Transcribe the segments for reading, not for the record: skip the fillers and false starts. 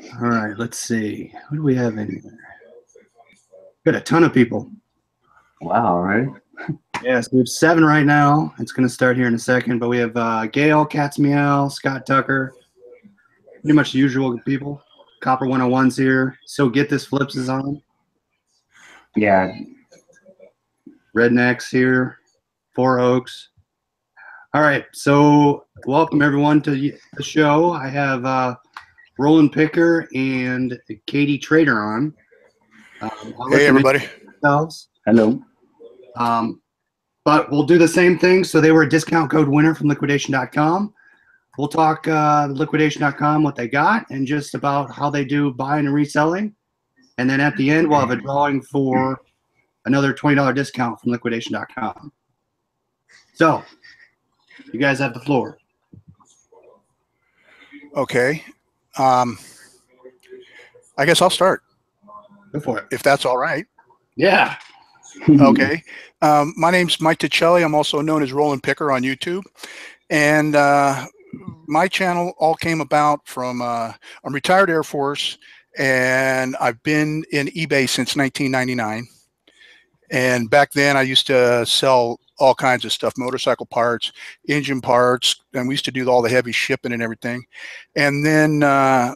All right, let's see. Who do we have in here? Got a ton of people. Wow, right? Yes, we have 7 right now. It's going to start here in a second, but we have Gail, Cat's Meow, Scott Tucker, pretty much the usual people. Copper 101's here. So Get This Flips is on. Yeah. Rednecks here. Four Oaks. All right, so welcome everyone to the show. I have Rollin Picker and KatyTrader on. Hey, everybody. Hello. But we'll do the same thing. So they were a discount code winner from liquidation.com. We'll talk liquidation.com, what they got, and just about how they do buying and reselling. And then at the end, we'll have a drawing for another $20 discount from liquidation.com. So you guys have the floor. Okay. I guess I'll start. Go for it. If that's all right. Yeah. Okay. My name's Mike Ticelli. I'm also known as Rollin Picker on YouTube. And my channel all came about from, I'm retired Air Force, and I've been in eBay since 1999. And back then I used to sell all kinds of stuff, motorcycle parts, engine parts, and we used to do all the heavy shipping and everything. And then I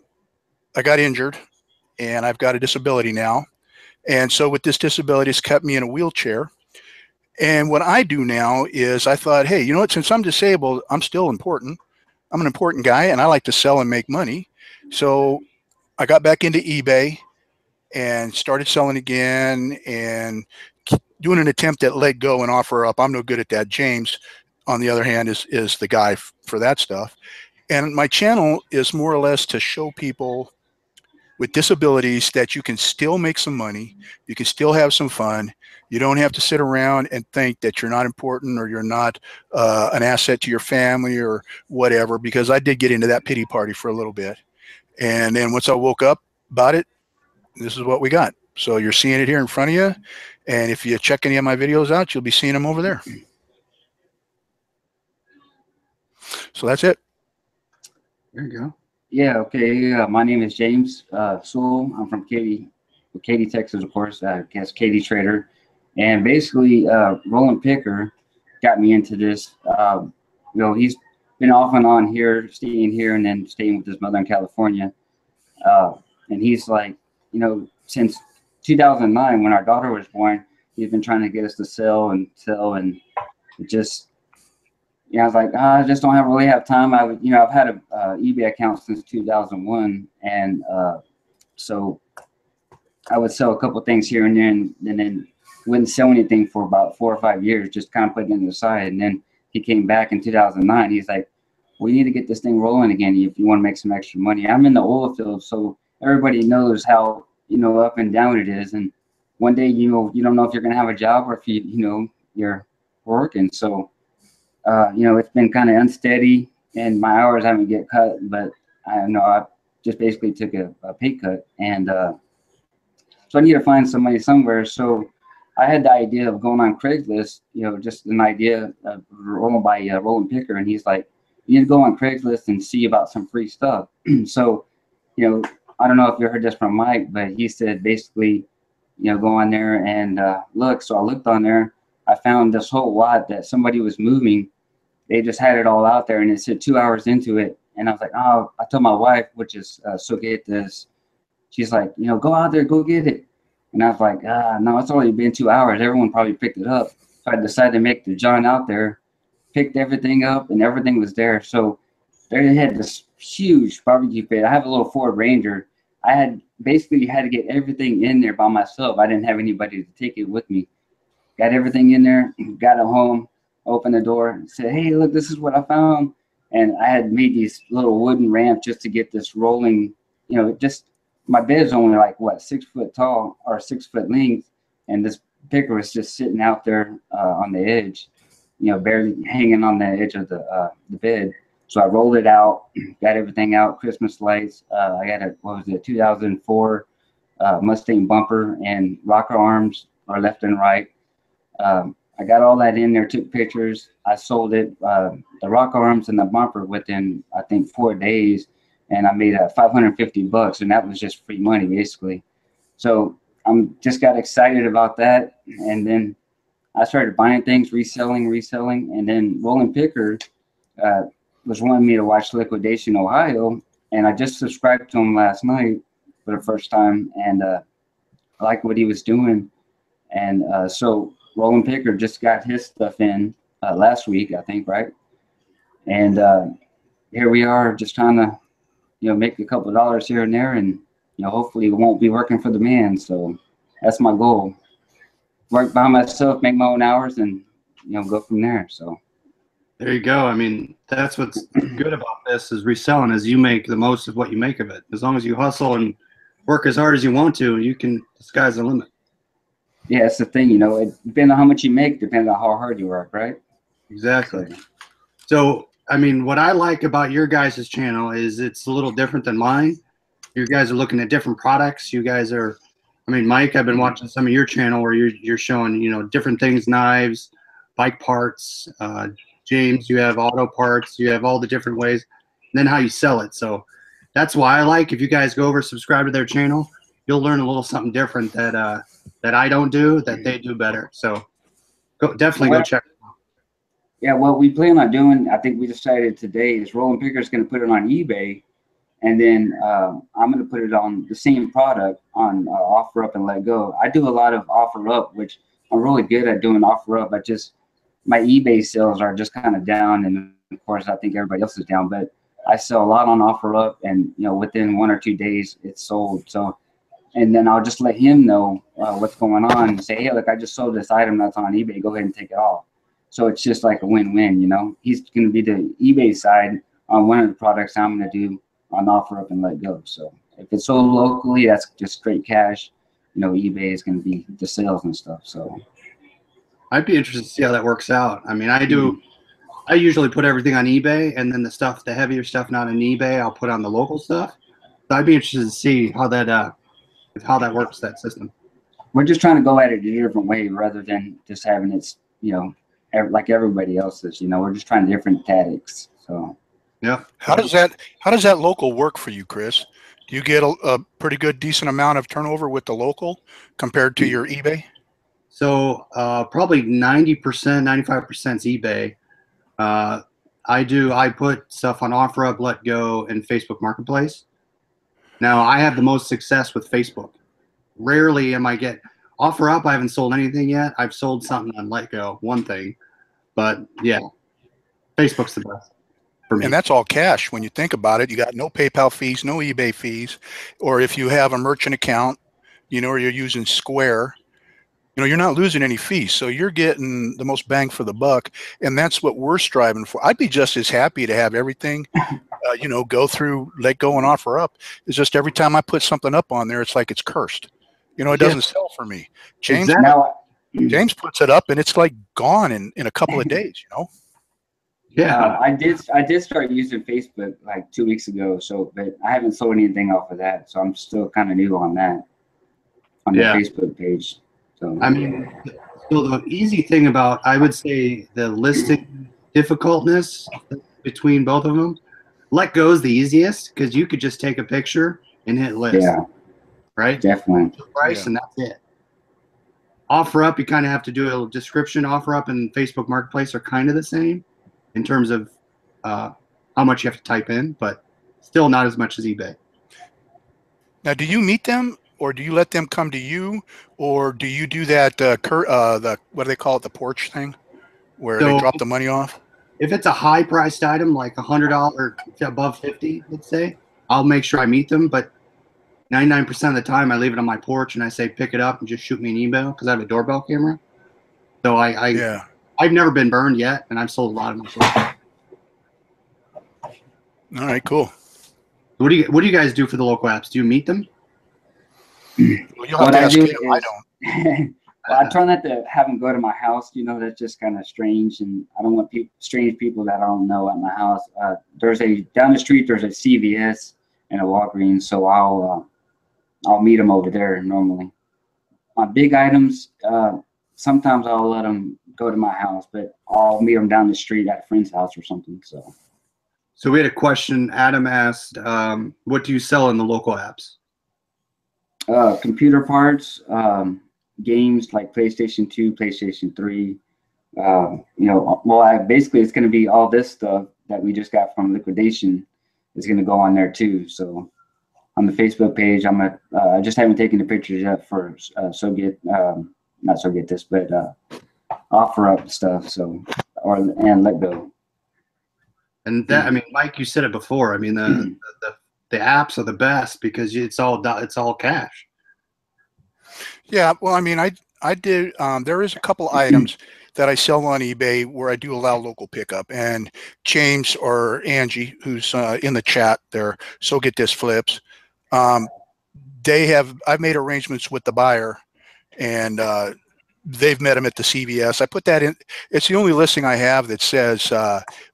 got injured, and I've got a disability now. And so with this disability, it's kept me in a wheelchair. And what I do now is I thought, hey, you know what, since I'm disabled, I'm still important. I'm an important guy, and I like to sell and make money. So I got back into eBay and started selling again and doing an attempt at let go and offer up. I'm no good at that. James, on the other hand, is the guy for that stuff. And my channel is more or less to show people with disabilities that you can still make some money. You can still have some fun. You don't have to sit around and think that you're not important or you're not an asset to your family or whatever, because I did get into that pity party for a little bit. And then once I woke up about it, this is what we got. So you're seeing it here in front of you. And if you check any of my videos out, you'll be seeing them over there. So that's it. There you go. Yeah, okay. My name is James Sewell. I'm from Katy, Texas, of course. I guess KatyTrader. And basically, Rollin Picker got me into this. You know, he's been off and on here, staying here, and then staying with his mother in California. And he's like, you know, since 2009, when our daughter was born, he's been trying to get us to sell, and it just, yeah, I was like, I just don't really have time. You know, I've had a eBay account since 2001, and so I would sell a couple things here and there, and then wouldn't sell anything for about 4 or 5 years, just kind of put it on the side. And then he came back in 2009. He's like, we need to get this thing rolling again if you want to make some extra money. I'm in the oil field, so everybody knows how, you know, up and down it is. And one day, you know, you don't know if you're going to have a job or if you're working. So, you know, it's been kind of unsteady, and my hours haven't get cut, but I know I just basically took a pay cut. And so I need to find somebody somewhere. So I had the idea of going on Craigslist, you know, just an idea of Rollin Picker. And he's like, you need to go on Craigslist and see about some free stuff. So, you know, I don't know if you heard this from Mike, but he said basically, you know, go on there and look. So I looked on there. I found this whole lot that somebody was moving. They just had it all out there, and it said 2 hours into it. And I was like, oh, I told my wife, which is so get this. She's like, you know, go out there, go get it. And I was like, no, it's already been 2 hours. Everyone probably picked it up. So I decided to make the John out there, picked everything up, and everything was there. So they had this huge barbecue pit. I have a little Ford Ranger. I had basically had to get everything in there by myself. I didn't have anybody to take it with me. Got everything in there, got it home, opened the door, and said, hey, look, this is what I found. And I had made these little wooden ramps just to get this rolling, you know, just my bed's only like, what, 6 foot tall or 6 foot length. And this picker was just sitting out there on the edge, you know, barely hanging on the edge of the bed. So I rolled it out, got everything out, Christmas lights. I got a, what was it, 2004 Mustang bumper and rocker arms, or left and right. I got all that in there, took pictures. I sold it, the rocker arms and the bumper within, I think, 4 days. and I made $550, and that was just free money basically. So I'm just got excited about that, and then I started buying things, reselling, and then Rollin Picker was wanting me to watch Liquidation Ohio, and I just subscribed to him last night for the first time, and I like what he was doing, and so Rollin Picker just got his stuff in last week, I think, right? And here we are, just trying to, make a couple of dollars here and there, and hopefully it won't be working for the man. So that's my goal. Work by myself, make my own hours, and go from there. So there you go. I mean, that's what's good about this is reselling, is you make the most of what you make of it. As long as you hustle and work as hard as you want to, you can, the sky's the limit. Yeah, that's the thing, it depends on how much you make, depends on how hard you work, right? Exactly. So, I mean, what I like about your guys' channel is it's a little different than mine. You guys are looking at different products. You guys are, I mean, Mike, I've been watching some of your channel where you're showing, different things, knives, bike parts. James, you have auto parts. You have all the different ways, and then how you sell it. So that's why I like, if you guys go over, subscribe to their channel, you'll learn a little something different that that I don't do, that they do better. So definitely go check. Yeah, what we plan on doing, I think we decided today, is Rollin Picker is going to put it on eBay, and then I'm going to put it on the same product on OfferUp and Let Go. I do a lot of OfferUp, which I'm really good at doing OfferUp. I just, my eBay sales are just kind of down, and of course I think everybody else is down, but I sell a lot on OfferUp, and within 1 or 2 days it's sold. So, and then I'll just let him know what's going on and say, hey, look, I just sold this item that's on eBay. Go ahead and take it off. So it's just like a win-win, He's going to be the eBay side on one of the products I'm going to do on OfferUp and Let Go. So if it's sold locally, that's just straight cash. eBay is going to be the sales and stuff. So I'd be interested to see how that works out. I mean, I usually put everything on eBay, and then the heavier stuff not on eBay, I'll put on the local stuff. So I'd be interested to see how that works, that system. We're just trying to go at it a different way rather than just having it, like everybody else is. We're just trying different tactics. So yeah. How does that local work for you, Chris? Do you get a pretty good, decent amount of turnover with the local compared to your eBay? So probably 90%, 95% is eBay. I put stuff on OfferUp, Let Go, and Facebook Marketplace. Now I have the most success with Facebook. Rarely am I get OfferUp. I haven't sold anything yet. I've sold something on Let Go, one thing, but yeah, Facebook's the best for me. And that's all cash. When you think about it, you got no PayPal fees, no eBay fees, or if you have a merchant account, or you're using Square, you're not losing any fees. So you're getting the most bang for the buck. And that's what we're striving for. I'd be just as happy to have everything, go through Let Go and OfferUp. It's just every time I put something up on there, it's like it's cursed. It doesn't sell for me. James, Exactly. James puts it up and it's like gone in a couple of days, Yeah. I did start using Facebook like 2 weeks ago. So, but I haven't sold anything off of that. So I'm still kind of new on that, on the Facebook page. So I mean, so the easy thing about, I would say, the listing difficultness between both of them, Let Go is the easiest because you could just take a picture and hit list. Yeah, right? definitely. Price, and that's it. OfferUp, you kind of have to do a little description. OfferUp and Facebook Marketplace are kind of the same in terms of how much you have to type in, but still not as much as eBay. Now, do you meet them, or do you let them come to you, or do you do that what do they call it, the porch thing, where they drop the money off? If it's a high-priced item, like $100 above 50, let's say, I'll make sure I meet them. But 99% of the time, I leave it on my porch and I say pick it up and just shoot me an email because I have a doorbell camera. So I've never been burned yet, and I've sold a lot of them. All right, cool. What do you guys do for the local apps? Do you meet them? Well, you'll have to ask him. I don't. Well, I try not to have them go to my house. That's just kind of strange, and I don't want strange people that I don't know at my house. Down the street, there's a CVS and a Walgreens, so I'll meet them over there normally. On big items, sometimes I'll let them go to my house, but I'll meet them down the street at a friend's house or something. So we had a question. Adam asked, what do you sell in the local apps? Computer parts, games like PlayStation 2, PlayStation 3. You know, well, basically it's going to be all this stuff that we just got from Liquidation is going to go on there too. So on the Facebook page, I just haven't taken the pictures yet for not so get this, but offer up stuff. So and let go. And that, I mean, Mike, you said it before. I mean, the apps are the best because it's all cash. Yeah, well, I mean, I did. There is a couple items that I sell on eBay where I do allow local pickup. And James or Angie, who's in the chat there, so get this flips. I've made arrangements with the buyer, and they've met him at the CVS. I put that in. It's the only listing I have that says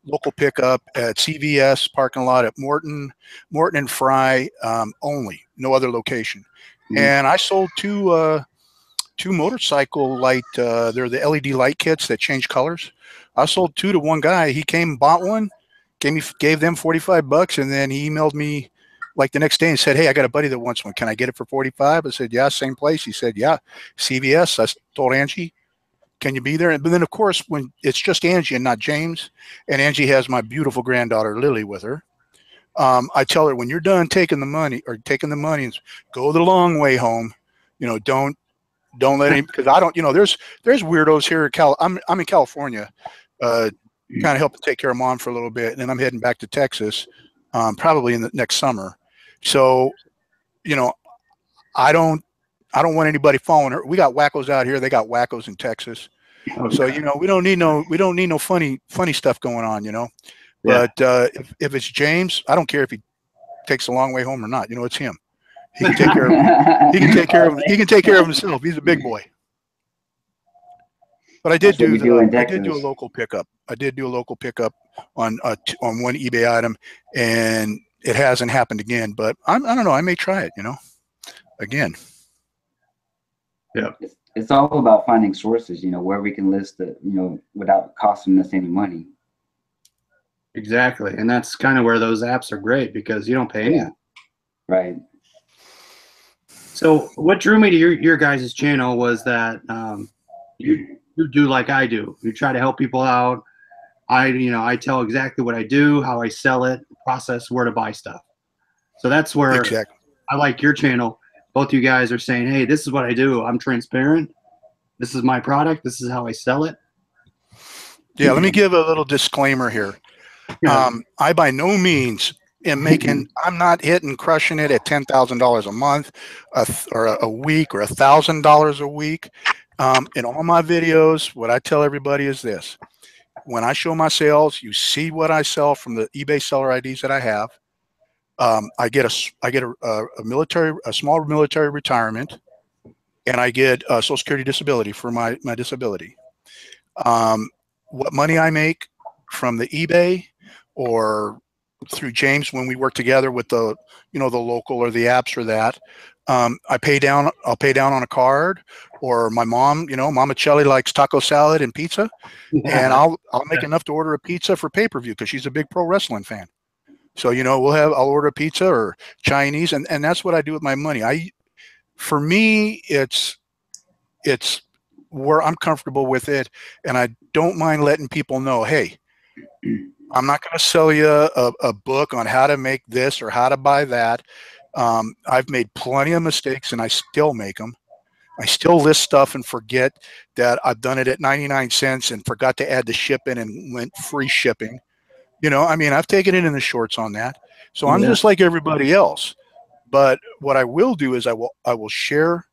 local pickup at CVS parking lot at Morton and Fry only, no other location. And I sold two motorcycle light. They're the LED light kits that change colors. I sold two to one guy. He came, bought one, gave them $45, and then he emailed me like the next day and said, "Hey, I got a buddy that wants one. Can I get it for $45?" I said, "Yeah, same place." He said, "Yeah, CVS." I told Angie, "Can you be there?" But then, of course, when it's just Angie and not James, and Angie has my beautiful granddaughter Lily with her, I tell her, when you're done taking the money, go the long way home. You know, don't let any, because I don't, you know, there's weirdos here in I'm in California, kind of helping take care of Mom for a little bit, and then I'm heading back to Texas, probably in the next summer. So, you know, I don't want anybody following her. We got wackos out here. They got wackos in Texas. Okay. So, you know, we don't need no funny stuff going on, you know. Yeah. But if it's James, I don't care if he takes a long way home or not. You know, it's him. He can take care of he can take care of himself. He's a big boy. But I did do a local pickup. I did do a local pickup on one eBay item, and it hasn't happened again. But I don't know. I may try it. You know, again. Yeah. It's all about finding sources. You know, where we can list it. You know, without costing us any money. Exactly, and that's kind of where those apps are great because you don't pay anything. Right. So what drew me to your guys' channel was that you do like I do. You try to help people out. I tell exactly what I do, how I sell it, process, where to buy stuff. So that's where I like your channel. Both you guys are saying, hey, this is what I do. I'm transparent. This is my product. This is how I sell it. Yeah, let me give a little disclaimer here. Yeah. I by no means am making, I'm not crushing it at $10,000 a month or a week or $1,000 a week. In all my videos, what I tell everybody is this. When I show my sales, you see what I sell from the eBay seller IDs that I have. I get a small military retirement, and I get Social Security disability for my disability. What money I make from the eBay or through James when we work together with the local or the apps or that, I'll pay down on a card, or my mom, Mama Chelly likes taco salad and pizza, and I'll make enough to order a pizza for pay-per-view because she's a big pro wrestling fan. So, I'll order a pizza or Chinese, and that's what I do with my money. For me, it's where I'm comfortable with it, and I don't mind letting people know, hey, I'm not going to sell you a book on how to make this or how to buy that. I've made plenty of mistakes, and I still make them. I still list stuff and forget that I've done it at 99 cents and forgot to add the shipping and went free shipping. I've taken it in the shorts on that. So I'm just like everybody else. But what I will do is I will share,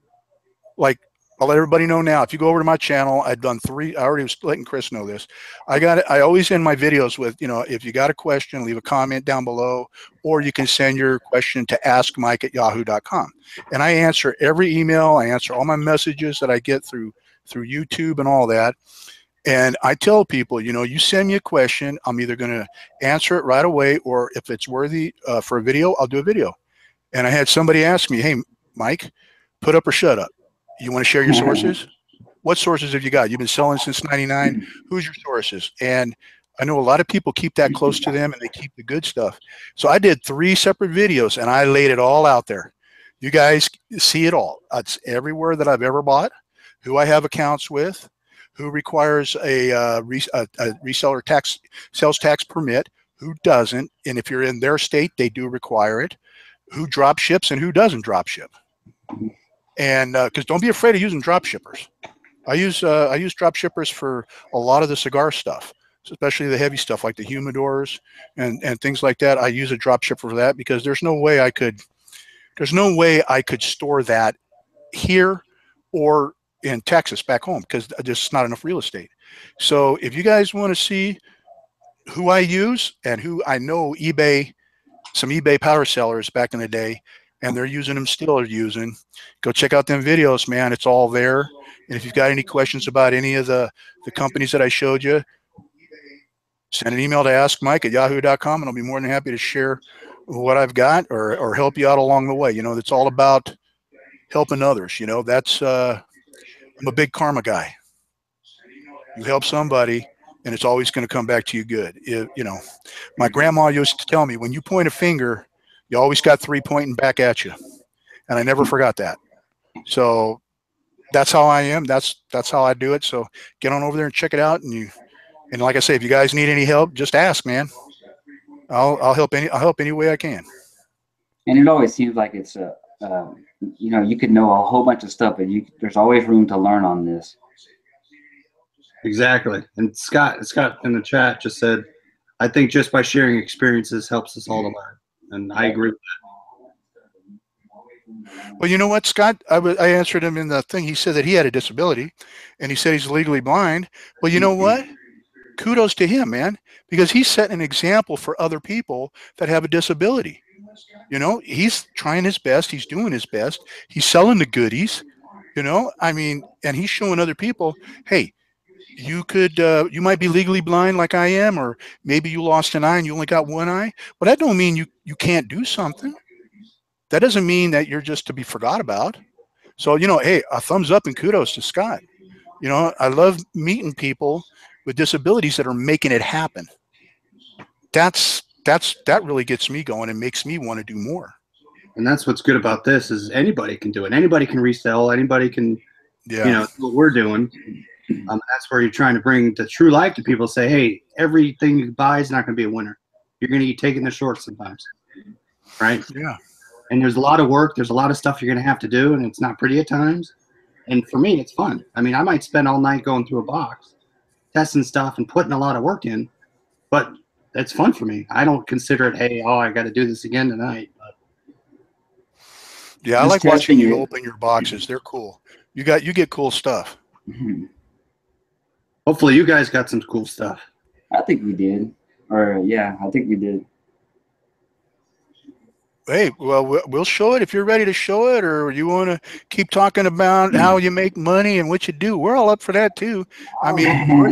like, I'll let everybody know now. If you go over to my channel, I've done 3. I already was letting Chris know this. I always end my videos with, if you got a question, leave a comment down below, or you can send your question to askmike@yahoo.com. And I answer every email. I answer all my messages that I get through YouTube and all that. And I tell people, you send me a question, I'm either going to answer it right away, or if it's worthy for a video, I'll do a video. And I had somebody ask me, hey, Mike, put up or shut up. You want to share your sources? What sources have you got? You've been selling since '99. Who's your sources? And I know a lot of people keep that close to them and they keep the good stuff. So I did 3 separate videos and I laid it all out there. You guys see it all. It's everywhere that I've ever bought, who I have accounts with, who requires a reseller tax, sales tax permit, who doesn't. And if you're in their state, they do require it, who drop ships and who doesn't drop ship. And because don't be afraid of using drop shippers. I use drop shippers for a lot of the cigar stuff, especially the heavy stuff like the humidors and things like that. I use a drop shipper for that because there's no way I could store that here or in Texas back home because there's not enough real estate. So if you guys want to see who I use and who I know some eBay power sellers back in the day, and they're using them, still are using, go check out them videos, man. It's all there. And if you've got any questions about any of the companies that I showed you, send an email to askmike@yahoo.com, and I'll be more than happy to share what I've got or help you out along the way. You know, it's all about helping others. You know, that's I'm a big karma guy. You help somebody, and it's always going to come back to you good. You know, my grandma used to tell me, when you point a finger, you always got 3 pointing back at you, and I never forgot that. So that's how I am. That's how I do it. So get on over there and check it out. And like I say, if you guys need any help, just ask, man. I'll help any way I can. And it always seems like it's you know, you could know a whole bunch of stuff, but there's always room to learn on this. Exactly. And Scott in the chat just said, I think just by sharing experiences helps us all to learn. And I agree with that. Well, you know what, Scott? I answered him in the thing. He said that he had a disability, and he said he's legally blind. Well, you know what? Kudos to him, man, because he's setting an example for other people that have a disability. You know, he's trying his best. He's doing his best. He's selling the goodies, you know, I mean, and he's showing other people, hey, you could, you might be legally blind like I am, or maybe you lost an eye and you only got one eye, but that don't mean you can't do something. That doesn't mean that you're just to be forgot about. So, you know, hey, a thumbs up and kudos to Scott. You know, I love meeting people with disabilities that are making it happen. That really gets me going and makes me want to do more. And that's what's good about this is anybody can do it. Anybody can resell. Anybody can, Yeah. you know, do what we're doing. That's where you're trying to bring the true life to people. Say, hey, everything you buy is not going to be a winner. You're going to be taking the short sometimes, right? Yeah. And there's a lot of work. There's a lot of stuff you're going to have to do, and it's not pretty at times. And for me, it's fun. I mean, I might spend all night going through a box, testing stuff and putting a lot of work in, but that's fun for me. I don't consider it, hey, oh, I got to do this again tonight. But yeah, I like watching you open your boxes. They're cool. You get cool stuff. Hopefully you guys got some cool stuff. I think we did. Or yeah, I think we did. Hey, well, we'll show it if you're ready to show it, or you want to keep talking about how you make money and what you do. We're all up for that too. I mean, we're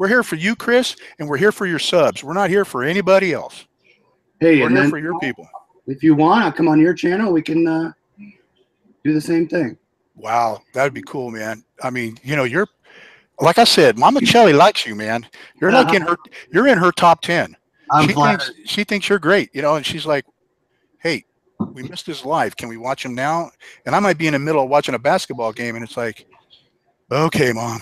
here for you, Chris, and we're here for your subs. We're not here for anybody else. Hey, we're and here then, for your people. If you want, I'll come on your channel. We can do the same thing. Wow, that'd be cool, man. I mean, you know, you're like I said, Mama Chelly likes you, man. You're like you're in her top 10. She thinks you're great, you know, and she's like, hey, we missed his live. Can we watch him now? And I might be in the middle of watching a basketball game, and it's like, okay, Mom,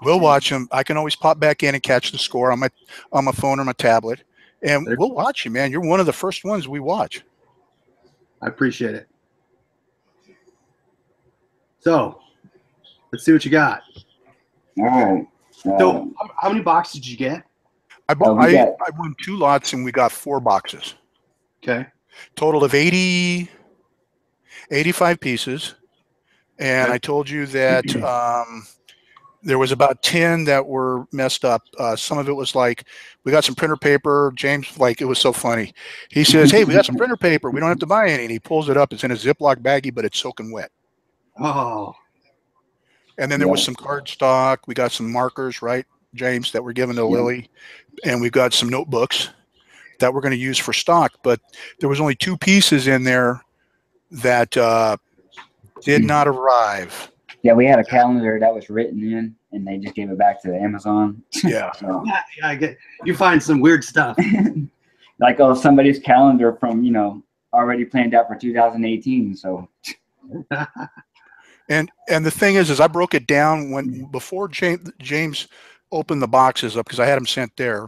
we'll watch him. I can always pop back in and catch the score on my phone or my tablet, and we'll watch you, man. You're one of the first ones we watch. I appreciate it. So, let's see what you got. All right. So, how many boxes did you get? I won 2 lots, and we got 4 boxes. Okay. Total of 85 pieces. And I told you that there was about 10 that were messed up. Some of it was like, we got some printer paper. James, like, it was so funny. He says, hey, we got some printer paper. We don't have to buy any. And he pulls it up. It's in a Ziploc baggie, but it's soaking wet. Oh. And then there was some card stock. We got some markers, right, James, that were given to Lily. And we've got some notebooks that we're going to use for stock. But there was only 2 pieces in there that did not arrive. Yeah, we had a calendar that was written in, and they just gave it back to Amazon. Yeah. So, Yeah, I get you find some weird stuff. like, oh, somebody's calendar from, already planned out for 2018. So, And the thing is I broke it down before James opened the boxes up, because I had them sent there,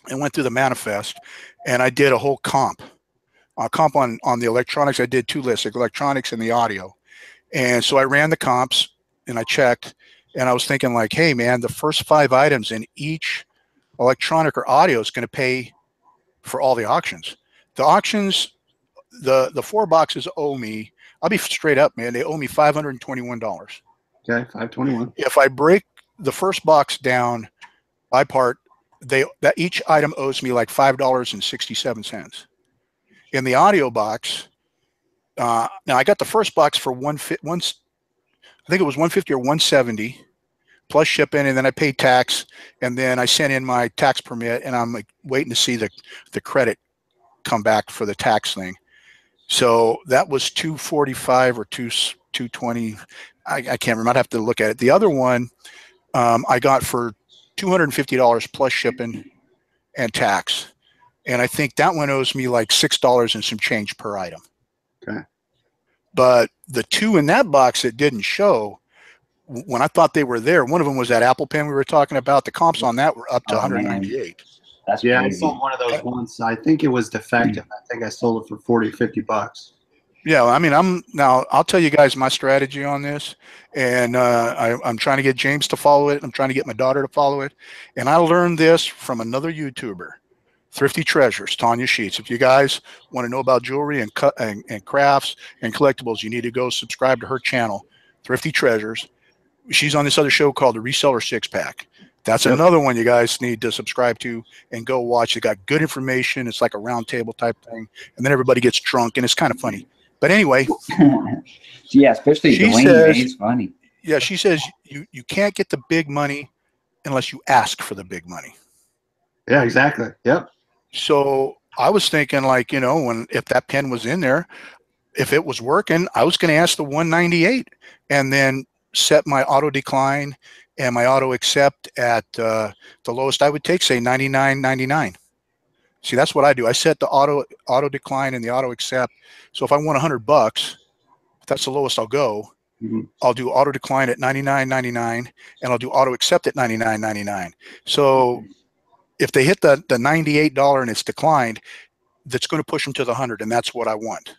and went through the manifest, and I did a whole comp on the electronics. I did 2 lists, like electronics and the audio. And so I ran the comps and I checked, and I was thinking like, hey man, the first 5 items in each electronic or audio is going to pay for all the auctions. The auctions, the 4 boxes owe me, I'll be straight up, man, they owe me $521. Okay, 521. If I break the first box down by part, that each item owes me like $5.67. In the audio box, now I got the first box for I think it was 150 or 170 plus shipping, and then I paid tax, and then I sent in my tax permit, and I'm like waiting to see the credit come back for the tax thing. So that was 245 or 220. I can't remember. I'd have to look at it. The other one I got for $250 plus shipping and tax. And I think that one owes me like $6 and some change per item. Okay. But the 2 in that box that didn't show, when I thought they were there, one of them was that Apple Pen we were talking about. The comps on that were up to 198. that's Yeah, crazy. I sold one of those once. I think it was defective. I think I sold it for 40, 50 bucks. Yeah, I mean, I'll tell you guys my strategy on this, and I'm trying to get James to follow it. I'm trying to get my daughter to follow it, and I learned this from another YouTuber, Thrifty Treasures, Tanya Sheets. If you guys want to know about jewelry and crafts and collectibles, you need to go subscribe to her channel, Thrifty Treasures. She's on this other show called the Reseller Six Pack. That's another one you guys need to subscribe to and go watch. It got good information. It's like a round table type thing, and then everybody gets drunk, and it's kind of funny. But anyway, yeah, especially Dwayne, man, he's funny. Yeah, she says you can't get the big money unless you ask for the big money. Yeah, exactly. Yep. So I was thinking, like, if that pen was in there, if it was working, I was going to ask the 198 and then set my auto decline and my auto accept at the lowest I would take, say 99.99. See, that's what I do. I set the auto decline and the auto accept. So if I want $100, if that's the lowest I'll go, I'll do auto decline at 99.99 and I'll do auto accept at 99.99. So if they hit the $98 and it's declined, that's going to push them to the 100, and that's what I want.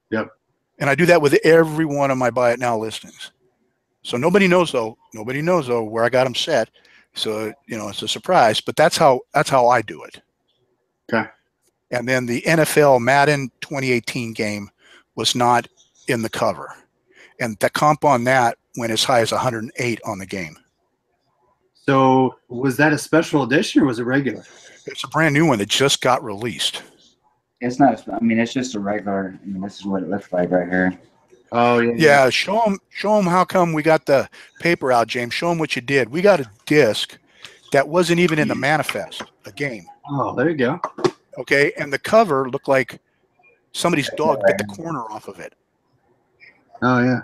Yep. And I do that with every one of my buy it now listings. So nobody knows though where I got them set. So it's a surprise, but that's how I do it. Okay. And then the NFL Madden 2018 game was not in the cover, and the comp on that went as high as 108 on the game. So was that a special edition or was it regular? It's a brand new one that just got released. It's not. I mean, it's just a regular. I mean, this is what it looks like right here. Oh yeah. Yeah, show them how come we got the paper out, James. Show them what you did. We got a disc that wasn't even in the manifest, a game. Oh, there you go. Okay, and the cover looked like somebody's dog bit the corner off of it. Oh yeah.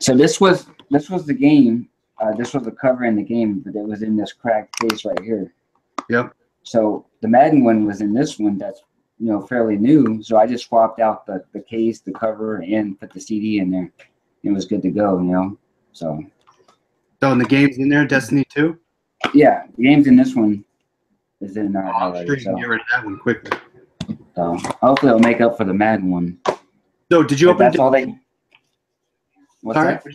So this was the game. This was the cover in the game, but it was in this cracked case right here. Yep. So the Madden one was in this one that's fairly new. So I just swapped out the case, the cover, and put the CD in there. It was good to go, So and the game's in there, Destiny 2? Yeah, the game's in this one. Is in there I'm already. sure you can get rid of that one quickly. So hopefully it'll make up for the Madden one. So did you open? That's all they. What's Sorry? that?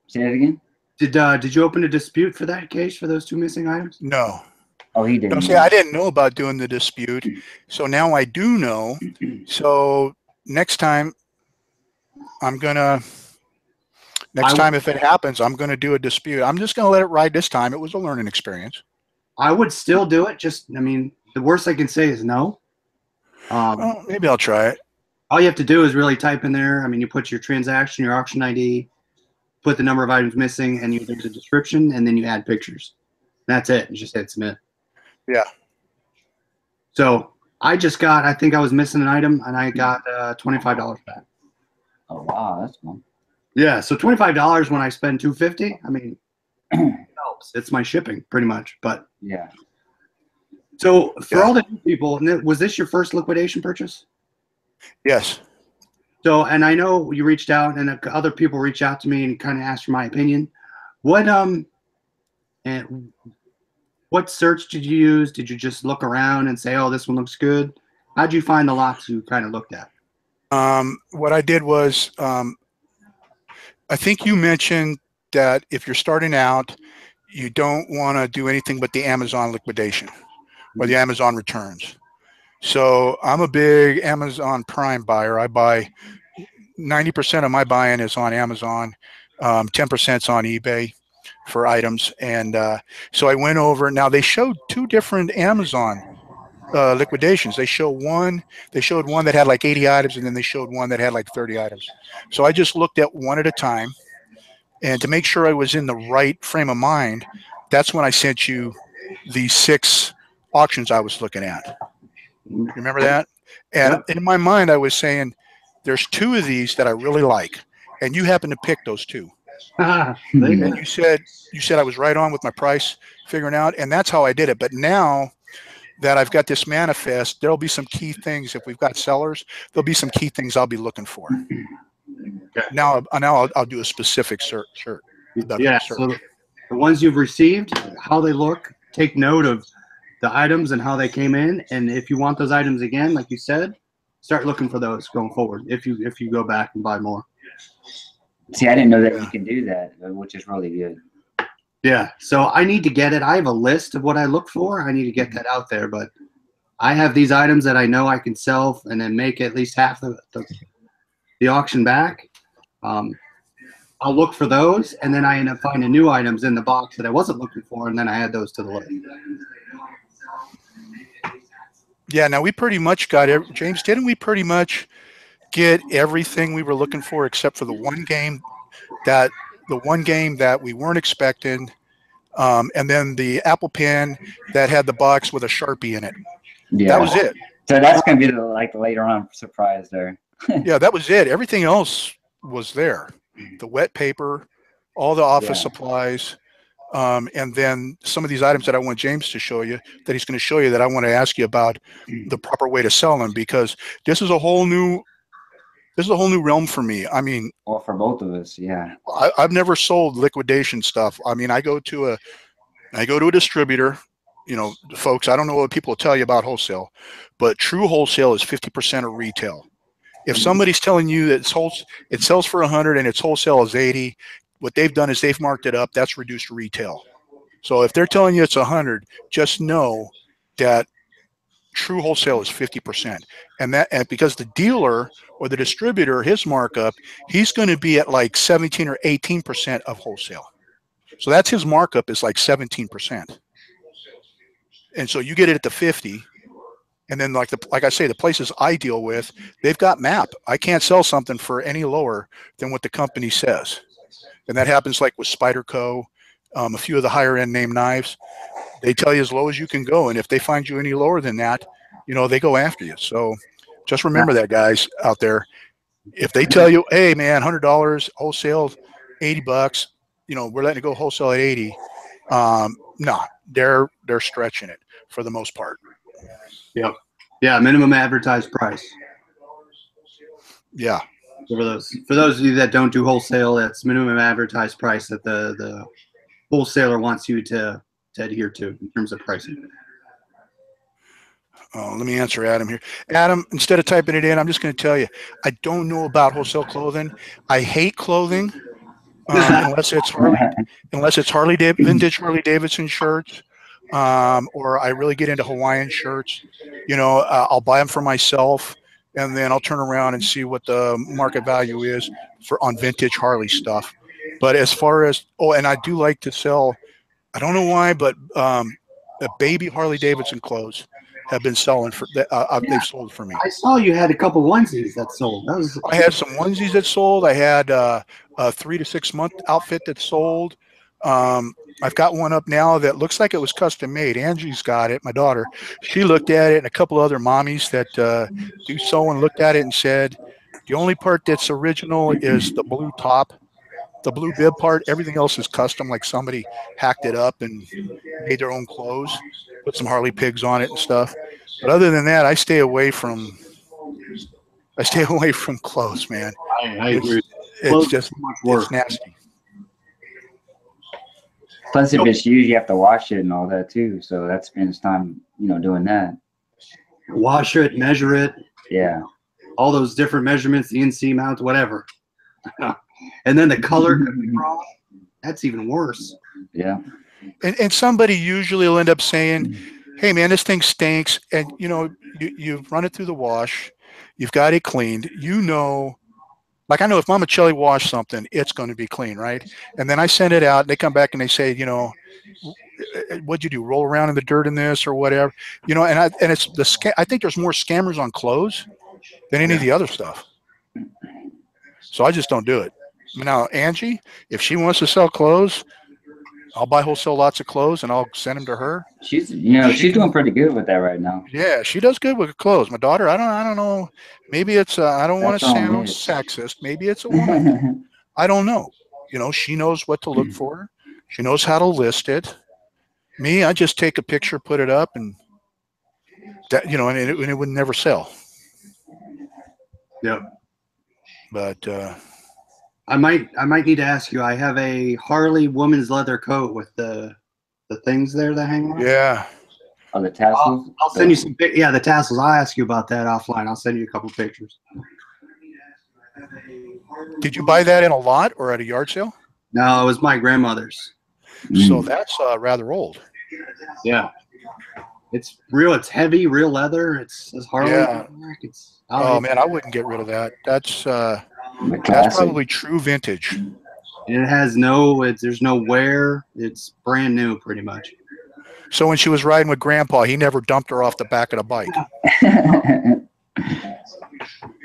Say that again. Did you open a dispute for that case for those 2 missing items? No. Oh, he didn't. See, I didn't know about doing the dispute, so now I do know. So next time, if it happens, I'm gonna do a dispute. I'm just gonna let it ride this time. It was a learning experience. I would still do it. The worst I can say is no. Well, maybe I'll try it. All you have to do is really type in there. You put your transaction, your auction ID, put the number of items missing, and there's a description, and then you add pictures. That's it. You just hit submit. Yeah. So I think I was missing an item, and I got $25 back. Oh wow, that's cool. Yeah, so $25 when I spend $250. I mean, it helps. It's my shipping pretty much. But Yeah. so for Yeah. all the new people, was this your first liquidation purchase? Yes. So, and I know you reached out, and other people reached out to me and kind of asked for my opinion. What and what search did you use? Did you just look around and say, "Oh, this one looks good"? How'd you find the lots you kind of looked at? What I did was, I think you mentioned that if you're starting out, you don't want to do anything but the Amazon liquidation or the Amazon returns. So I'm a big Amazon Prime buyer. I buy 90% of my buying is on Amazon, 10% is on eBay for items. And so I went over. Now they showed two different Amazon liquidations. They showed one that had like 80 items, and then they showed one that had like 30 items. So I just looked at one at a time, and to make sure I was in the right frame of mind, that's when I sent you the 6 auctions I was looking at. You remember that? And Yep. in my mind, I was saying, there's 2 of these that I really like, and you happen to pick those 2. There you And go. you said I was right on with my price figuring out, and that's how I did it. But now that I've got this manifest, there'll be some key things. If we've got sellers, there'll be some key things I'll be looking for. Okay. Now I'll do a specific search. Yeah. So the ones you've received, how they look, take note of the items and how they came in, and if you want those items again, like you said, start looking for those going forward. If you go back and buy more. See, I didn't know that you can do that, which is really good. Yeah. So I need to get it. I have a list of what I look for. I need to get that out there, but I have these items that I know I can sell and then make at least half the auction back. I'll look for those, and then I end up finding new items in the box that I wasn't looking for, and then I add those to the list. Yeah. Now we pretty much got it, James. Didn't we pretty much get everything we were looking for except for the one game that we weren't expecting, and then the Apple Pen that had the box with a Sharpie in it. Yeah. That was it. So that's gonna be the later on surprise there. Yeah, that was it. Everything else was there. The wet paper, all the office supplies, and then some of these items that I want James to show you, that he's going to show you, that I want to ask you about the proper way to sell them, because this is a whole new realm for me. I mean, Well, for both of us, yeah. I've never sold liquidation stuff. I mean, I go to a distributor. You know, folks, I don't know what people will tell you about wholesale, but true wholesale is 50% of retail. If somebody's telling you that it sells for 100 and its wholesale is 80, what they've done is they've marked it up. That's reduced retail. So if they're telling you it's 100, just know that true wholesale is 50%. And because the dealer or the distributor, his markup, he's going to be at like 17 or 18% of wholesale. So that's his markup is like 17%. And so you get it at the 50. And then like I say, the places I deal with, they've got MAP. I can't sell something for any lower than what the company says. And that happens like with Spyderco, a few of the higher end name knives. They tell you as low as you can go. And if they find you any lower than that, you know, they go after you. So just remember that, guys out there. If they tell you, hey man, $100 wholesale, $80, you know, we're letting it go wholesale at 80. No, they're stretching it for the most part. Yep. Yeah, minimum advertised price. Yeah. For those of you that don't do wholesale, that's minimum advertised price that the wholesaler wants you to adhere to in terms of pricing. Let me answer Adam here. Adam, instead of typing it in, I'm just going to tell you, I don't know about wholesale clothing. I hate clothing unless it's vintage Harley Davidson shirts, or I really get into Hawaiian shirts. You know, I'll buy them for myself, and then I'll turn around and see what the market value is on vintage Harley stuff. But as far as and I do like to sell. I don't know why, but baby Harley Davidson clothes have been selling for they've sold for me. I saw you had a couple onesies that sold. I had some onesies that sold. I had a 3 to 6 month outfit that sold. I've got one up now that looks like it was custom made. Angie's got it, my daughter. She looked at it, and a couple other mommies that do sew and looked at it and said, The only part that's original is the blue top, the blue bib part. Everything else is custom, like somebody hacked it up and made their own clothes, put some Harley pigs on it and stuff. But other than that, I stay away from clothes, man. I agree. It's just it's nasty. Plus, if it's used, you have to wash it and all that too. So that spends time, doing that. Wash it, measure it. Yeah. All those different measurements, the NC mount, whatever. And then the color could be wrong. That's even worse. Yeah. And somebody usually will end up saying, hey, man, this thing stinks. And, you've run it through the wash. You've got it cleaned. Like I know if Mama Chelly washed something, it's going to be clean, right? And then I send it out. And they come back and they say, what'd you do? Roll around in the dirt in this or whatever? And it's I think there's more scammers on clothes than any of the other stuff. So I just don't do it. Now, Angie, if she wants to sell clothes, I'll buy wholesale lots of clothes and I'll send them to her. She's doing pretty good with that right now. Yeah, she does good with clothes. My daughter, I don't know. Maybe it's I don't want to sound sexist. Maybe it's a woman. I don't know. She knows what to look for. She knows how to list it. Me, I just take a picture, put it up, and that and it would never sell. Yep. But I might need to ask you. I have a Harley woman's leather coat with the things there that hang on. Yeah. Oh, the tassels. I'll send you some. Yeah, the tassels. I'll ask you about that offline. I'll send you a couple pictures. Did you buy that in a lot or at a yard sale? No, it was my grandmother's. So that's rather old. Yeah. It's real. It's heavy, real leather. It's Harley. Yeah. Oh man, I wouldn't get rid of that. That's probably true vintage. And it has there's no wear. It's brand new, pretty much. So when she was riding with Grandpa, he never dumped her off the back of the bike.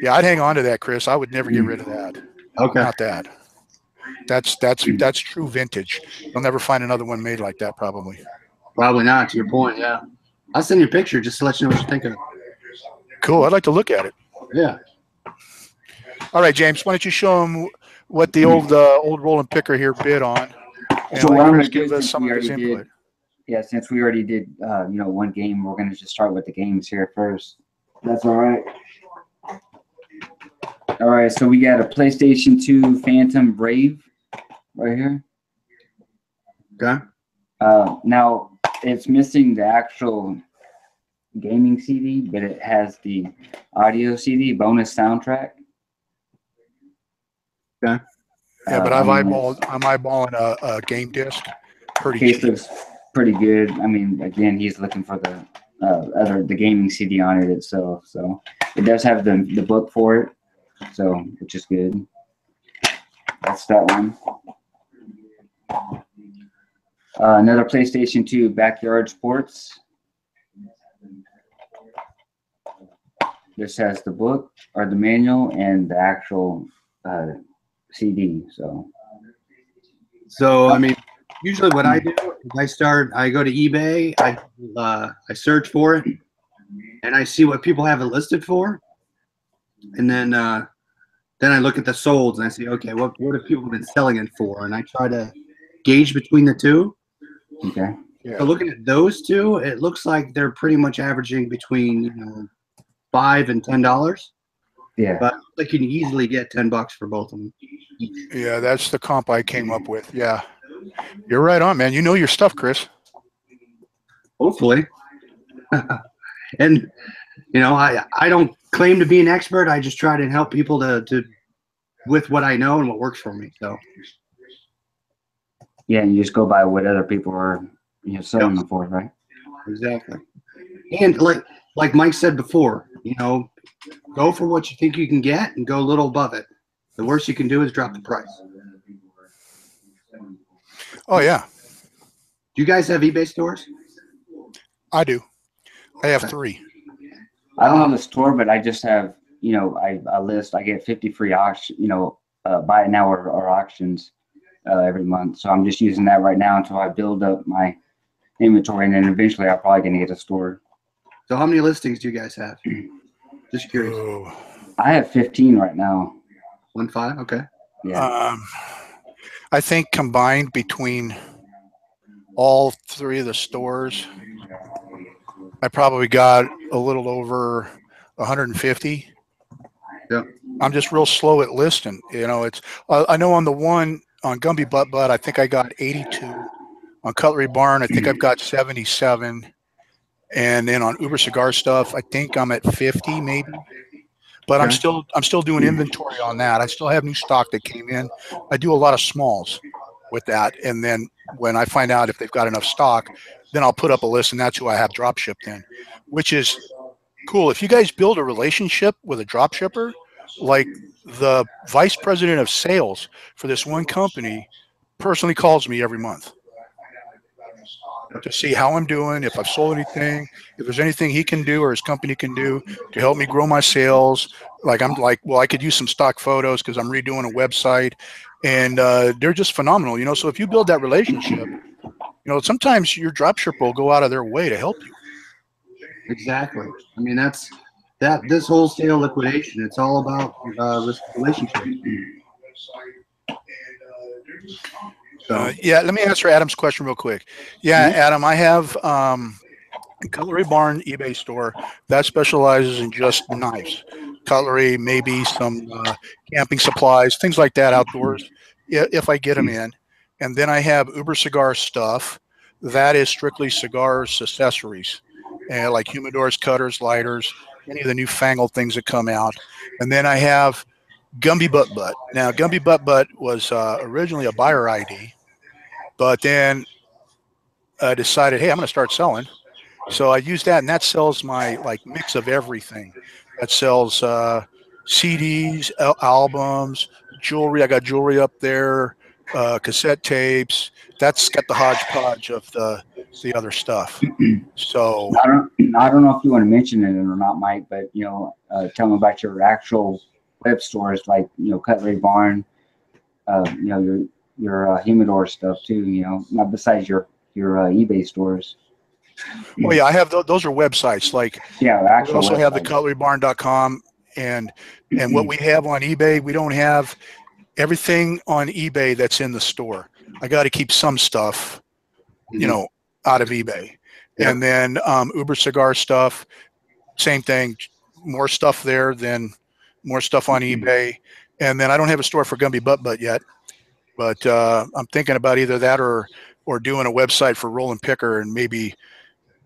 Yeah, I'd hang on to that, Chris. I would never get rid of that. Okay. Not that. That's true vintage. You'll never find another one made like that, probably. Probably not. To your point, yeah. I'll send you a picture just to let you know what you think of it. Cool. I'd like to look at it. Yeah. All right, James. Why don't you show them what the old Rollin picker here bid on? And So let I'm Chris gonna give us some of his input. Yeah, since we already did, one game, we're gonna just start with the games here first. That's all right. All right, so we got a PlayStation 2 Phantom Brave right here. Okay. Now it's missing the actual gaming CD, but it has the audio CD bonus soundtrack. Okay. Yeah, but I'm eyeballing a game disc. Pretty Case cheap. looks pretty good. I mean, again, he's looking for the gaming CD on it itself. So it does have the book for it, so which is good. That's that one. Another PlayStation 2 Backyard Sports. This has the book or the manual and the actual CD. So I mean, usually what I do is I go to eBay, I search for it, and I see what people have it listed for, and then I look at the solds and I say, okay, what have people been selling it for, and I try to gauge between the two. Okay. Yeah. So looking at those two, it looks like they're pretty much averaging between $5 and $10. Yeah. But they can easily get $10 for both of them. Yeah, that's the comp I came up with. Yeah. You're right on, man. You know your stuff, Chris. Hopefully. And I don't claim to be an expert. I just try to help people to with what I know and what works for me. So Yeah, and you just go by what other people are selling them for, right? exactly. And like Mike said before, go for what you think you can get and go a little above it. The worst you can do is drop the price. Oh, yeah. Do you guys have eBay stores? I do. I have 3. I don't have a store, but I just have, I list, I get 50 free auction, buy it now or auctions every month. So I'm just using that right now until I build up my inventory, and then eventually I'm probably going to get a store. So how many listings do you guys have? Just curious. Oh. I have 15 right now. 15. Okay. Yeah. I think combined between all three of the stores, I probably got a little over 150. Yep. I'm just real slow at listing. You know, it's I know on the one on Gumby Butt, I think I got 82. On Cutlery Barn, I think I've got 77. And then on Uber Cigar Stuff, I think I'm at 50 maybe. But Okay. I'm still doing inventory on that. I still have new stock that came in. I do a lot of smalls with that, and then when I find out if they've got enough stock, then I'll put up a list, and that's who I have drop shipped in, which is cool. If you guys build a relationship with a drop shipper, like the vice president of sales for this one company personally calls me every month to see how I'm doing, if I've sold anything, if there's anything he can do or his company can do to help me grow my sales. Like I'm like, well, I could use some stock photos because I'm redoing a website, and they're just phenomenal, you know. So if you build that relationship, you know, sometimes your dropshipper will go out of their way to help you. Exactly. I mean, this wholesale liquidation. It's all about relationship. So Yeah, let me answer Adam's question real quick. Yeah, Adam, I have Cutlery Barn eBay store that specializes in just knives, cutlery, maybe some camping supplies, things like that outdoors, if I get them in. And then I have Uber Cigar Stuff that is strictly cigars, accessories, like humidors, cutters, lighters, any of the newfangled things that come out. And then I have Gumby Butt. Now, Gumby Butt was originally a buyer ID, but then I decided, hey, I'm going to start selling. So I use that, and that sells my like mix of everything. That sells CDs, albums, jewelry. I got jewelry up there, cassette tapes. That's got the hodgepodge of the other stuff. So I don't know if you want to mention it or not, Mike, but you know, tell me about your actual web stores, like you know, Cutlery Barn, you know, your humidor stuff too. You know, not besides your eBay stores. oh yeah, I have those are websites. Like Yeah, we actual also have the websites. cutlerybarn.com, and what we have on eBay, we don't have everything on eBay that's in the store. I got to keep some stuff, you know, out of eBay. Yep. And then Uber Cigar Stuff, same thing, more stuff there than more stuff on eBay. And then I don't have a store for Gumby Butt yet, but I'm thinking about either that or doing a website for Rollin Picker, and maybe,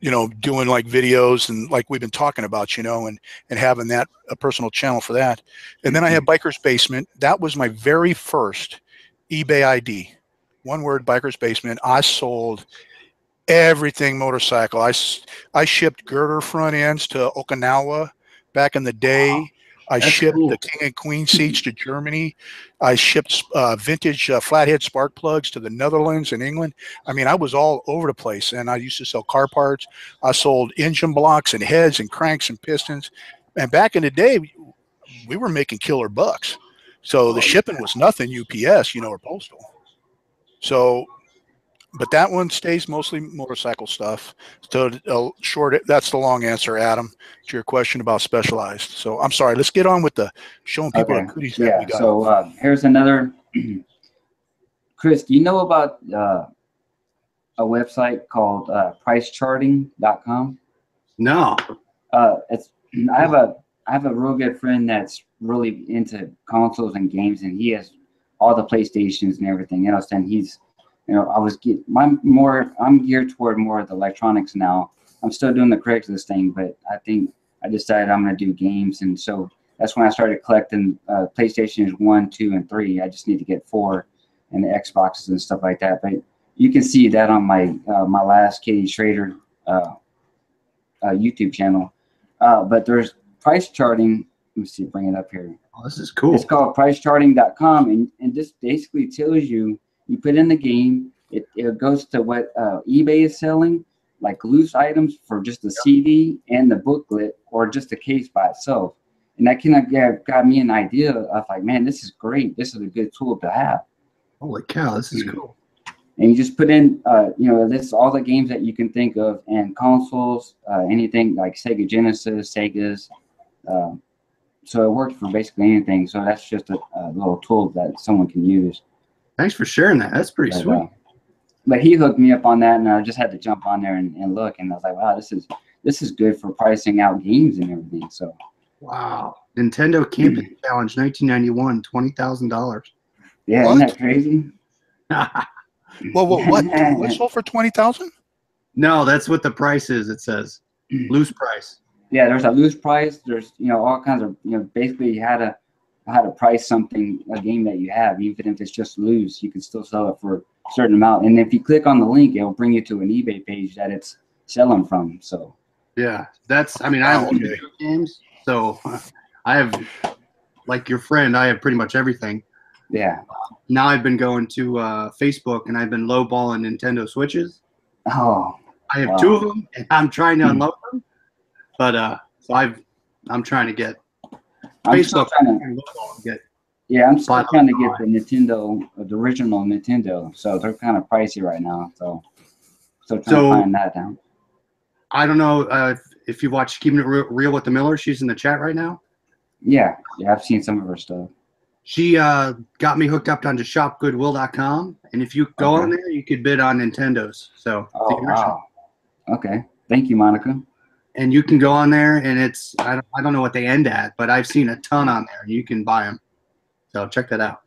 you know, doing like videos and like we've been talking about, you know, and having that a personal channel for that. And then I have Biker's Basement. That was my very first eBay ID. One word, Biker's Basement. I sold everything motorcycle. I shipped girder front ends to Okinawa back in the day. I That's shipped cool. the King and Queen seats to Germany. I shipped vintage flathead spark plugs to the Netherlands and England. I mean, I was all over the place, and I used to sell car parts. I sold engine blocks and heads and cranks and pistons. And back in the day, we were making killer bucks. So the shipping was nothing UPS, you know, or postal. So, but that one stays mostly motorcycle stuff. So that's the long answer, Adam, to your question about specialized. So I'm sorry, let's get on with the showing people the goodies that we got. So here's another. Chris, do you know about a website called pricecharting.com? No. It's I have a real good friend that's really into consoles and games, and he has all the PlayStations and everything else. And he's, you know, I'm geared toward more of the electronics now. I'm still doing the Craigslist thing, but I think I decided I'm going to do games, and so that's when I started collecting PlayStations 1, 2, and 3. I just need to get 4 and the Xboxes and stuff like that. But you can see that on my my last KatyTrader YouTube channel. But there's price charting. Let me see, bring it up here. Oh, this is cool. It's called pricecharting.com, and this basically tells you, you put in the game, it goes to what eBay is selling, like loose items for just the CD and the booklet, or just the case by itself. And that kind of got me an idea of like, man, this is great. This is a good tool to have. Holy cow, this is cool. And you just put in, you know, this all the games that you can think of, and consoles, anything like Sega Genesis, Segas, So it works for basically anything. So that's just a little tool that someone can use. Thanks for sharing that. That's pretty sweet. But he hooked me up on that, and I just had to jump on there and look, and I was like, wow, this is good for pricing out games and everything. So wow, Nintendo Camping Challenge 1991, $20,000. yeah, isn't that crazy? Well, what sold for 20,000? No, that's what the price is. It says loose price. Yeah, there's a loose price. There's all kinds of basically how to price something, a game that you have, even if it's just loose, you can still sell it for a certain amount. And if you click on the link, it'll bring you to an eBay page that it's selling from. So yeah, that's. I mean, I have video games, so I have, like your friend, I have pretty much everything. Yeah. Now I've been going to Facebook and I've been lowballing Nintendo Switches. Oh. I have 2 of them, and I'm trying to unload them. But so I'm trying to get Facebook. I'm still trying to get the Nintendo, the original Nintendo. So they're kind of pricey right now. So trying to find that down. I don't know if you watch Keeping It Real with the Miller. She's in the chat right now. Yeah, I've seen some of her stuff. She got me hooked up onto shopgoodwill.com, and if you go on there, you could bid on Nintendos. So wow. Okay, thank you, Monica. And you can go on there, and it's I don't know what they end at, but I've seen a ton on there. You can buy them, so check that out.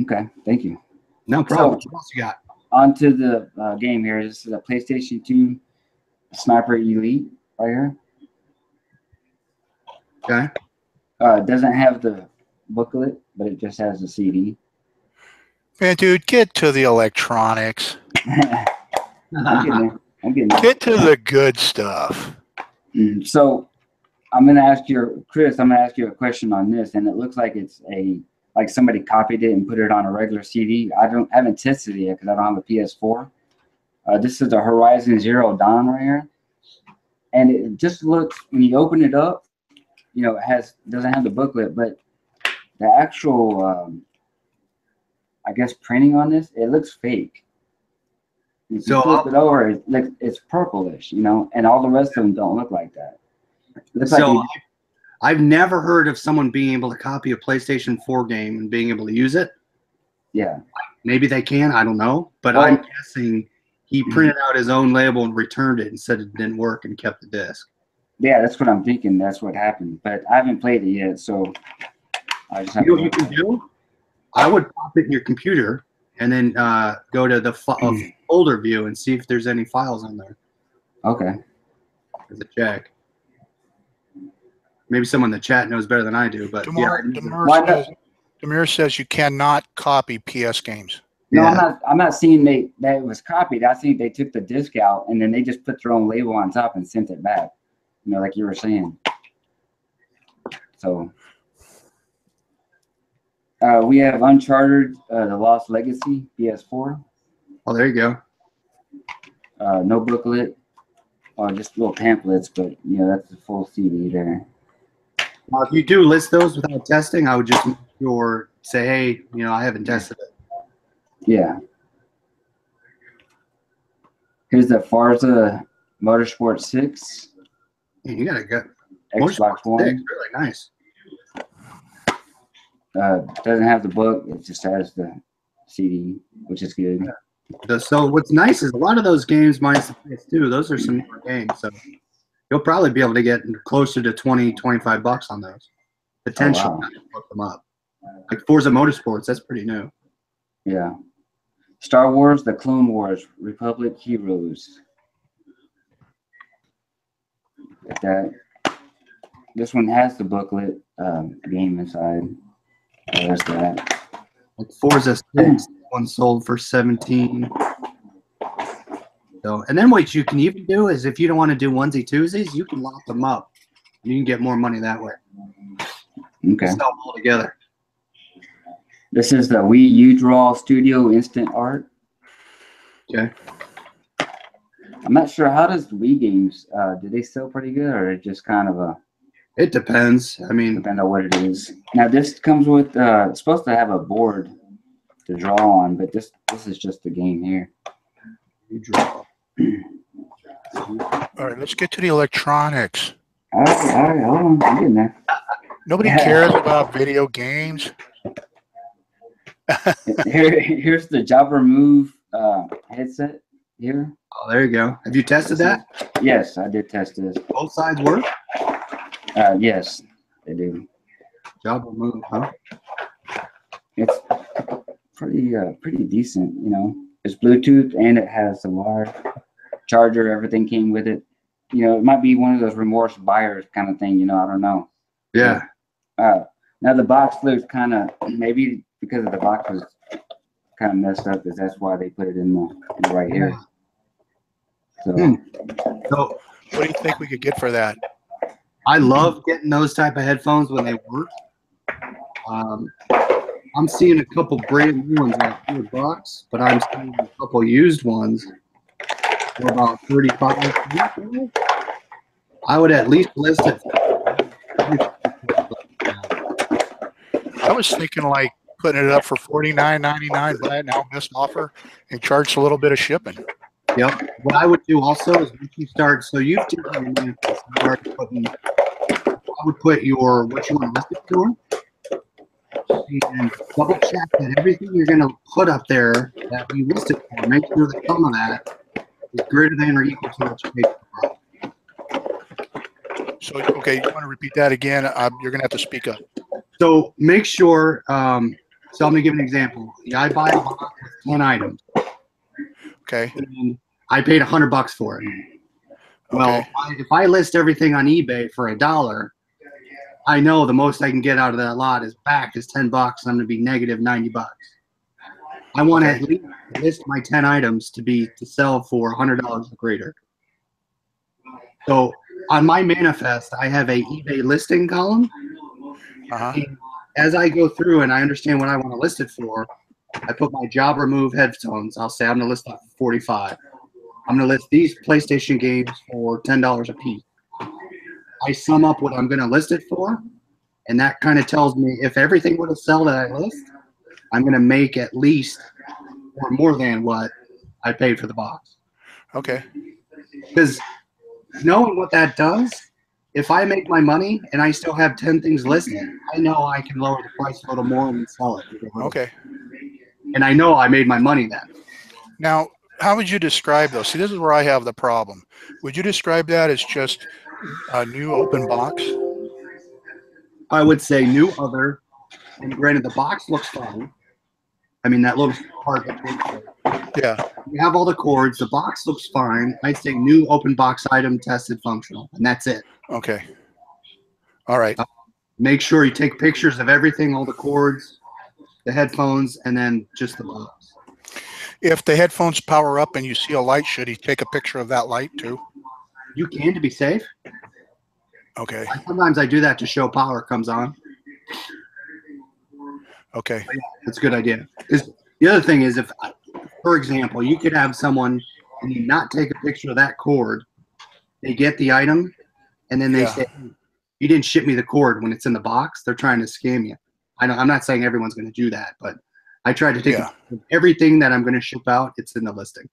Okay, thank you. No problem. So, what else you got? On to the game here. This is a PlayStation 2 Sniper Elite right here. Okay. It doesn't have the booklet, but it just has the CD. Man, dude, get to the electronics. I'm getting there. Get to the good stuff. So I'm going to ask you, Chris, I'm going to ask you a question on this, and it looks like it's like somebody copied it and put it on a regular CD. I haven't tested it yet because I don't have a PS4. This is the Horizon Zero Dawn right here. And it just looks, when you open it up, it doesn't have the booklet, but the actual, I guess, printing on this, it looks fake. If you flip it over, it's purplish, and all the rest of them don't look like that. I've never heard of someone being able to copy a PlayStation 4 game and being able to use it. Yeah. Maybe they can, I don't know. But I'm guessing he printed out his own label and returned it and said it didn't work and kept the disc. Yeah, that's what I'm thinking. That's what happened. But I haven't played it yet, so I just have what you can do? I would pop it in your computer and then go to the folder view and see if there's any files on there. Okay. As a check. Maybe someone in the chat knows better than I do, but Demir says you cannot copy PS games. No, I'm not seeing that it was copied. I think they took the disc out and then they just put their own label on top and sent it back. Like you were saying. So we have Uncharted, The Lost Legacy, PS4. Oh, there you go. No booklet, or just little pamphlets, but that's the full CD there. If you do list those without testing, I would just say, hey, I haven't tested it. Yeah. Here's the Forza Motorsport 6. Man, you got a good Xbox One. Really nice. Doesn't have the book. It just has the CD, which is good. Yeah. So what's nice is a lot of those games, minus the PS2, those are some newer games. So you'll probably be able to get closer to $20-25 on those. Potentially, look them up. Like Forza Motorsports, that's pretty new. Yeah. Star Wars: The Clone Wars, Republic Heroes. Like that. This one has the booklet game inside. Oh, there's that. Like Forza 6, one sold for 17. So, and then what you can even do is if you don't want to do onesie twosies, you can lock them up. You can get more money that way. Okay. Sell them all together. This is the Wii U Draw Studio Instant Art. Okay. I'm not sure, how does Wii games, do they sell pretty good, or just kind of a... It depends. I mean... Depends on what it is. Now, this comes with, it's supposed to have a board to draw on, but this is just the game here. You draw. All right, let's get to the electronics. All right, hold on. I'm getting there. Nobody cares about video games. Here's the Jabra Move headset here. Oh, there you go. Have you tested that? Yes, I did test this. Both sides work? Yes, they do. Job will move, huh? It's pretty decent, you know. It's Bluetooth and it has the wire charger. Everything came with it. You know, it might be one of those remorse buyers kind of thing. You know, I don't know. Yeah. Now the box looks kind of, maybe because of the box was kind of messed up, is that's why they put it in the right here. So, So what do you think we could get for that? I love getting those type of headphones when they work. I'm seeing a couple brand new ones at $100, but I'm seeing a couple used ones for about $35. I would at least list it. I was thinking like putting it up for $49.99, buy it now, best offer, and charge a little bit of shipping. Yep. What I would do also is once you start, so you've taken your manifest and started putting, I would put your, what you want to list it for, and double check that everything you're going to put up there that you listed for, make sure the sum of that is greater than or equal to what you paid for. So, okay, you want to repeat that again? You're going to have to speak up. So make sure, so I'm going to give an example. Yeah, I buy a box with 10 items. Okay. And I paid $100 for it. Well, Okay. if I list everything on eBay for $1, I know the most I can get out of that lot is back is $10, and I'm going to be negative $90. I want to at least list my 10 items to sell for $100 or greater. So on my manifest, I have a eBay listing column. As I go through and I understand what I want to list it for, I put my job remove headphones. I'll say I'm going to list it for $45. I'm going to list these PlayStation games for $10 a piece. I sum up what I'm going to list it for, and that kind of tells me if everything were to sell that I list, I'm going to make at least or more than what I paid for the box. Okay. Because knowing what that does, if I make my money and I still have 10 things listed, I know I can lower the price a little more and sell it. Okay. And I know I made my money then. Now, how would you describe those? See, this is where I have the problem. Would you describe that as just a new open box? I would say new other, and granted the box looks fine. I mean, that little part that Yeah. you have all the cords, the box looks fine. I'd say new open box item tested functional, and that's it. Okay. All right. Make sure you take pictures of everything, all the cords, the headphones, and then just the box. If the headphones power up and you see a light, should he take a picture of that light too? You can to be safe. Okay. Sometimes I do that to show power comes on. Okay. But yeah, that's a good idea. The other thing is if, for example, you could have someone and you not take a picture of that cord, they get the item, and then they say, you didn't ship me the cord when it's in the box. They're trying to scam you. I'm not saying everyone's going to do that, but I try to take everything that I'm going to ship out. It's in the listing.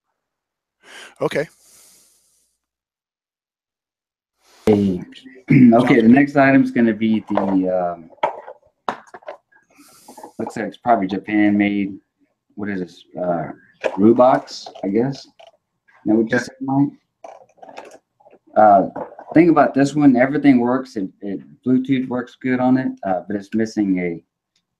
Okay. Okay, the next item is going to be the, looks like it's probably Japan made, what is this, Rubox, I guess. That what you said, Mike? Thing about this one, everything works. Bluetooth works good on it, but it's missing a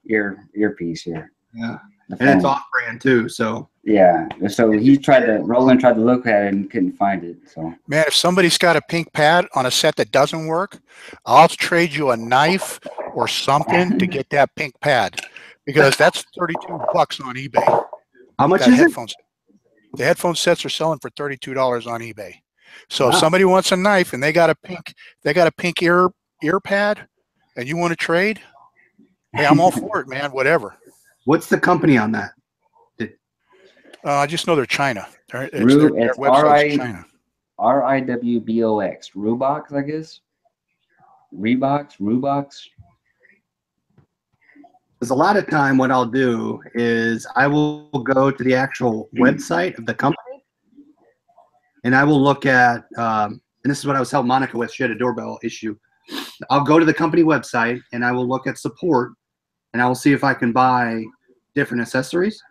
earpiece here. Yeah, and it's off-brand too. So yeah, so Rollin tried to look at it and couldn't find it. So man, if somebody's got a pink pad on a set that doesn't work, I'll trade you a knife or something to get that pink pad, because that's $32 on eBay. How much is it? The headphone sets are selling for $32 on eBay. So if somebody wants a knife and they got a pink ear pad, and you want to trade, hey, I'm all for it, man. Whatever. What's the company on that? I just know they're China. Their it's website's China. RIWBOX. Rubox, I guess. Rubox. Because a lot of time what I'll do is I will go to the actual website of the company, and I will look at, and this is what I was helping Monica with. She had a doorbell issue. I'll go to the company website and I will look at support and I will see if I can buy different accessories.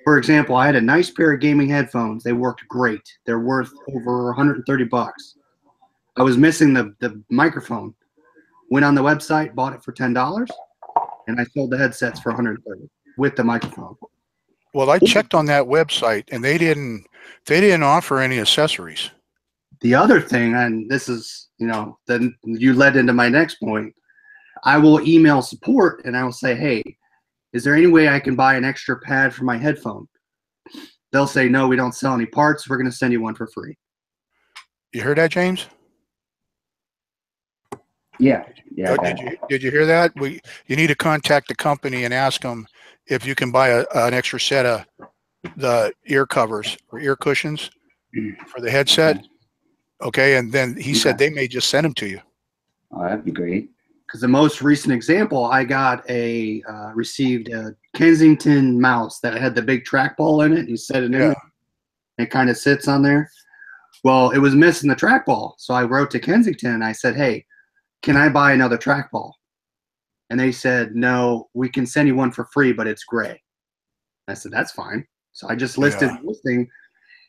For example, I had a nice pair of gaming headphones. They worked great. They're worth over 130 bucks. I was missing the microphone. Went on the website, bought it for $10, and I sold the headsets for 130 with the microphone. Well, I checked on that website and they didn't offer any accessories. The other thing, and this is, then you led into my next point, I will email support and I will say, hey, is there any way I can buy an extra pad for my headphone? They'll say, no, we don't sell any parts. We're going to send you one for free. You heard that, James? Yeah. Did you hear that? You need to contact the company and ask them if you can buy an extra set of the ear covers or ear cushions for the headset. Okay, and then he said they may just send them to you. Oh, that'd be great. Because the most recent example, I got received a Kensington mouse that had the big trackball in it. You set it in it. It kind of sits on there. Well, it was missing the trackball. So I wrote to Kensington and I said, hey, can I buy another trackball? And they said, no, we can send you one for free, but it's gray. I said, that's fine. So I just listed this thing.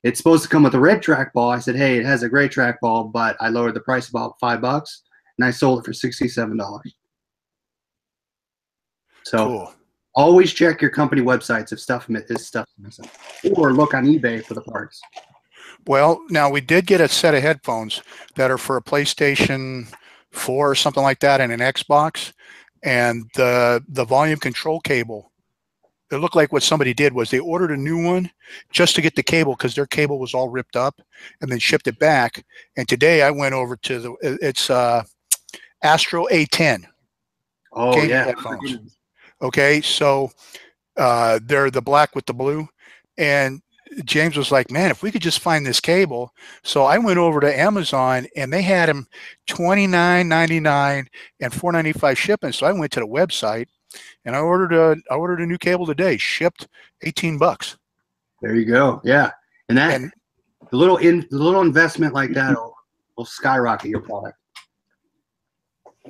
It's supposed to come with a red trackball. I said, hey, it has a gray trackball, but I lowered the price about $5, and I sold it for $67. So cool. Always check your company websites if stuff is missing, or look on eBay for the parts. Well, now we did get a set of headphones that are for a PlayStation 4 or something like that and an Xbox, and the volume control cable. It looked like what somebody did was they ordered a new one just to get the cable because their cable was all ripped up, and then shipped it back. And today I went over to it's Astro A10. Oh yeah. Headphones. Okay, so they're the black with the blue, and James was like, man, if we could just find this cable. So I went over to Amazon and they had them $29.99 and $4.95 shipping. So I went to the website and I ordered a new cable today, shipped $18. There you go. Yeah. And the little investment like that will skyrocket your product.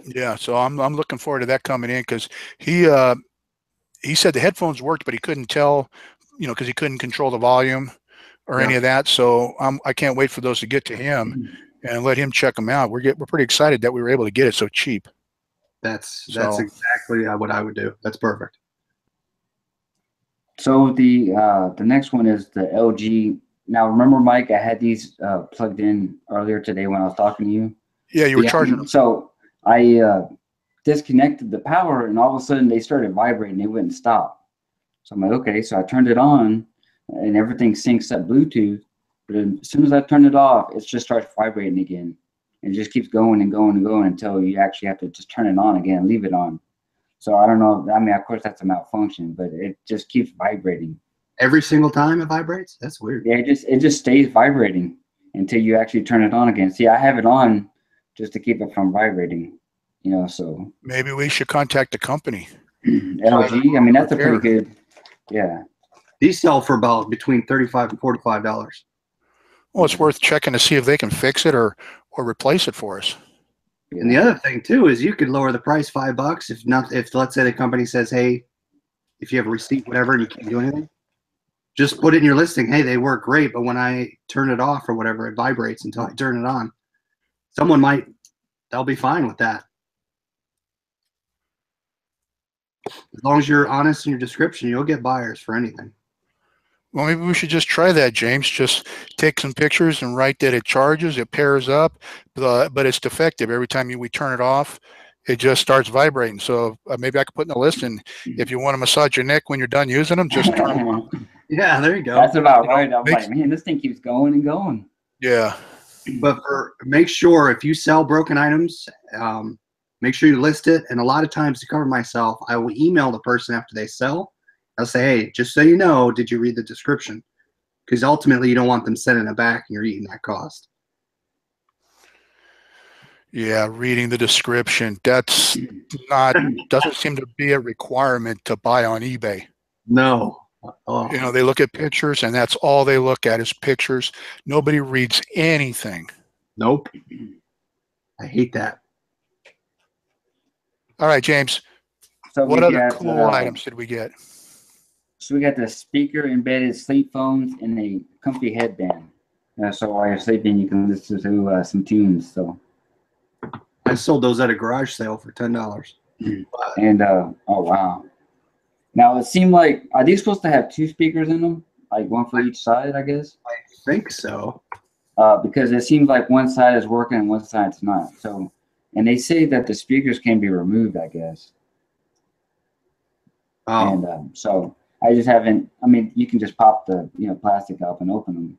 Yeah, so I'm looking forward to that coming in because he said the headphones worked, but he couldn't tell, because he couldn't control the volume or any of that. So I can't wait for those to get to him and let him check them out. We're pretty excited that we were able to get it so cheap. That's exactly what I would do. That's perfect. So the next one is the LG. Now remember, Mike, I had these plugged in earlier today when I was talking to you. Yeah, you were charging them. So I disconnected the power, and all of a sudden they started vibrating. They wouldn't stop. So I'm like, okay. So I turned it on, and everything syncs up Bluetooth. But as soon as I turn it off, it just starts vibrating again. It just keeps going and going and going until you actually have to just turn it on again and leave it on. So I don't know. I mean, of course, that's a malfunction, but it just keeps vibrating. Every single time it vibrates? That's weird. Yeah, it just stays vibrating until you actually turn it on again. See, I have it on just to keep it from vibrating, so. Maybe we should contact the company. LG, I mean, that's a pretty good, yeah. These sell for about between $35 and $45. Well, it's worth checking to see if they can fix it or replace it for us. And the other thing too is you could lower the price $5 if let's say the company says, hey, if you have a receipt, whatever, and you can't do anything, just put it in your listing. Hey, they work great, but when I turn it off or whatever, it vibrates until I turn it on. They'll be fine with that. As long as you're honest in your description, you'll get buyers for anything. Well, maybe we should just try that, James. Just take some pictures and write that it charges, it pairs up, but it's defective. Every time we turn it off, it just starts vibrating. So maybe I could put in the list, and if you want to massage your neck when you're done using them, just turn them on. Yeah, there you go. That's about right. I'm like, man, this thing keeps going and going. Yeah. But make sure if you sell broken items, make sure you list it. And a lot of times, to cover myself, I will email the person after they sell. I'll say, hey, just so you know, did you read the description? Because ultimately, you don't want them sending it back and you're eating that cost. Yeah, reading the description. That's doesn't seem to be a requirement to buy on eBay. No. They look at pictures, and that's all they look at is pictures. Nobody reads anything. Nope. I hate that. All right, James. So What we other got cool items did we get? so we got the speaker embedded sleep phones and a comfy headband. So while you're sleeping, you can listen to some tunes. So I sold those at a garage sale for $10. and oh wow. Now it seemed like, are these supposed to have two speakers in them, like one for each side? I guess. I think so. Because it seems like one side is working and one side's not. So, and they say that the speakers can be removed, I guess. Oh, And so I just haven't. I mean, you can just pop the plastic up and open them,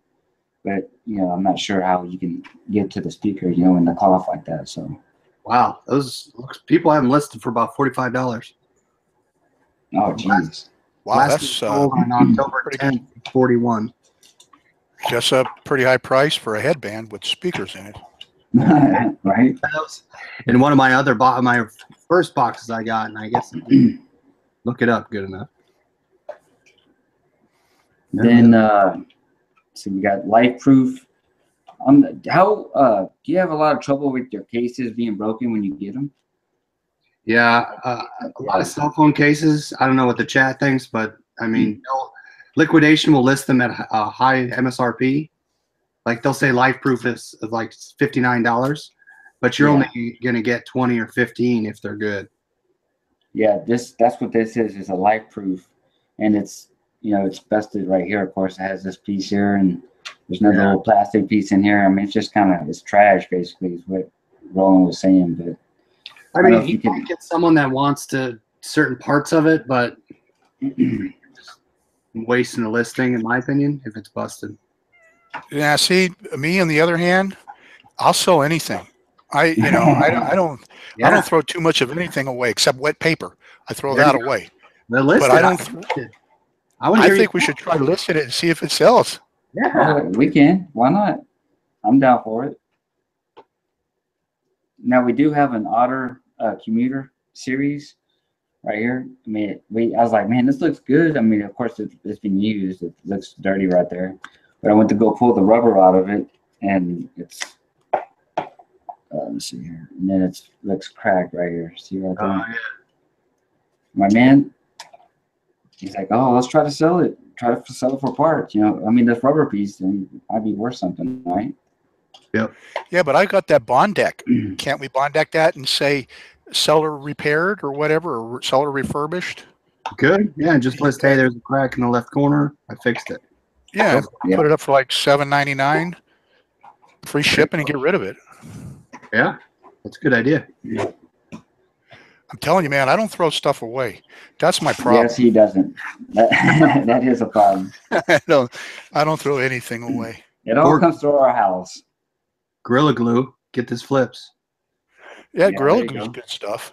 but I'm not sure how you can get to the speaker, in the cloth like that. So. wow. Those people have them listed for about $45. Oh, jeez. Wow, Last that's sold on October 10th, 41. just a pretty high price for a headband with speakers in it. Right. And one of my my first boxes I got, and I guess look it up good enough. Then so we got life proof. How do you have a lot of trouble with your cases being broken when you get them? Yeah, a lot of cell phone cases. I don't know what the chat thinks, but I mean, Liquidation will list them at a high MSRP. Like they'll say life proof is like $59, but you're only gonna get 20 or 15 if they're good. Yeah, that's what this is a life proof, and it's it's busted right here. Of course, it has this piece here, and there's another little plastic piece in here. I mean, it's just it's trash basically, is what Rollin was saying. But I mean, you can get someone that wants to certain parts of it, but wasting a listing, in my opinion, if it's busted. Yeah, see, me on the other hand, I'll sell anything. I don't throw too much of anything away except wet paper. I throw that away. But I don't. I think we should try listing it and see if it sells. Yeah, we can. Why not? I'm down for it. Now we do have an Otter commuter series right here. I mean, I was like, man, this looks good. I mean, of course, it's been used. It looks dirty right there. But I went to go pull the rubber out of it, and it's let's see here, and then it looks cracked right here. See right there? yeah. My man, he's like, oh, let's try to sell it. Try to sell it for parts. I mean, this rubber piece might be worth something, right? Yep. Yeah, but I got that bond deck. Can't we bond deck that and say seller repaired or whatever, or seller refurbished? Good. Yeah, just list, hey, there's a crack in the left corner. I fixed it. Yeah, put it up for like $7.99, free shipping, and get rid of it. Yeah, that's a good idea. I'm telling you, man, I don't throw stuff away. That's my problem. Yes, he doesn't. That is a problem. I don't throw anything away. It all comes to our house. Gorilla Glue, get this flips. Yeah, Gorilla Glue is good stuff.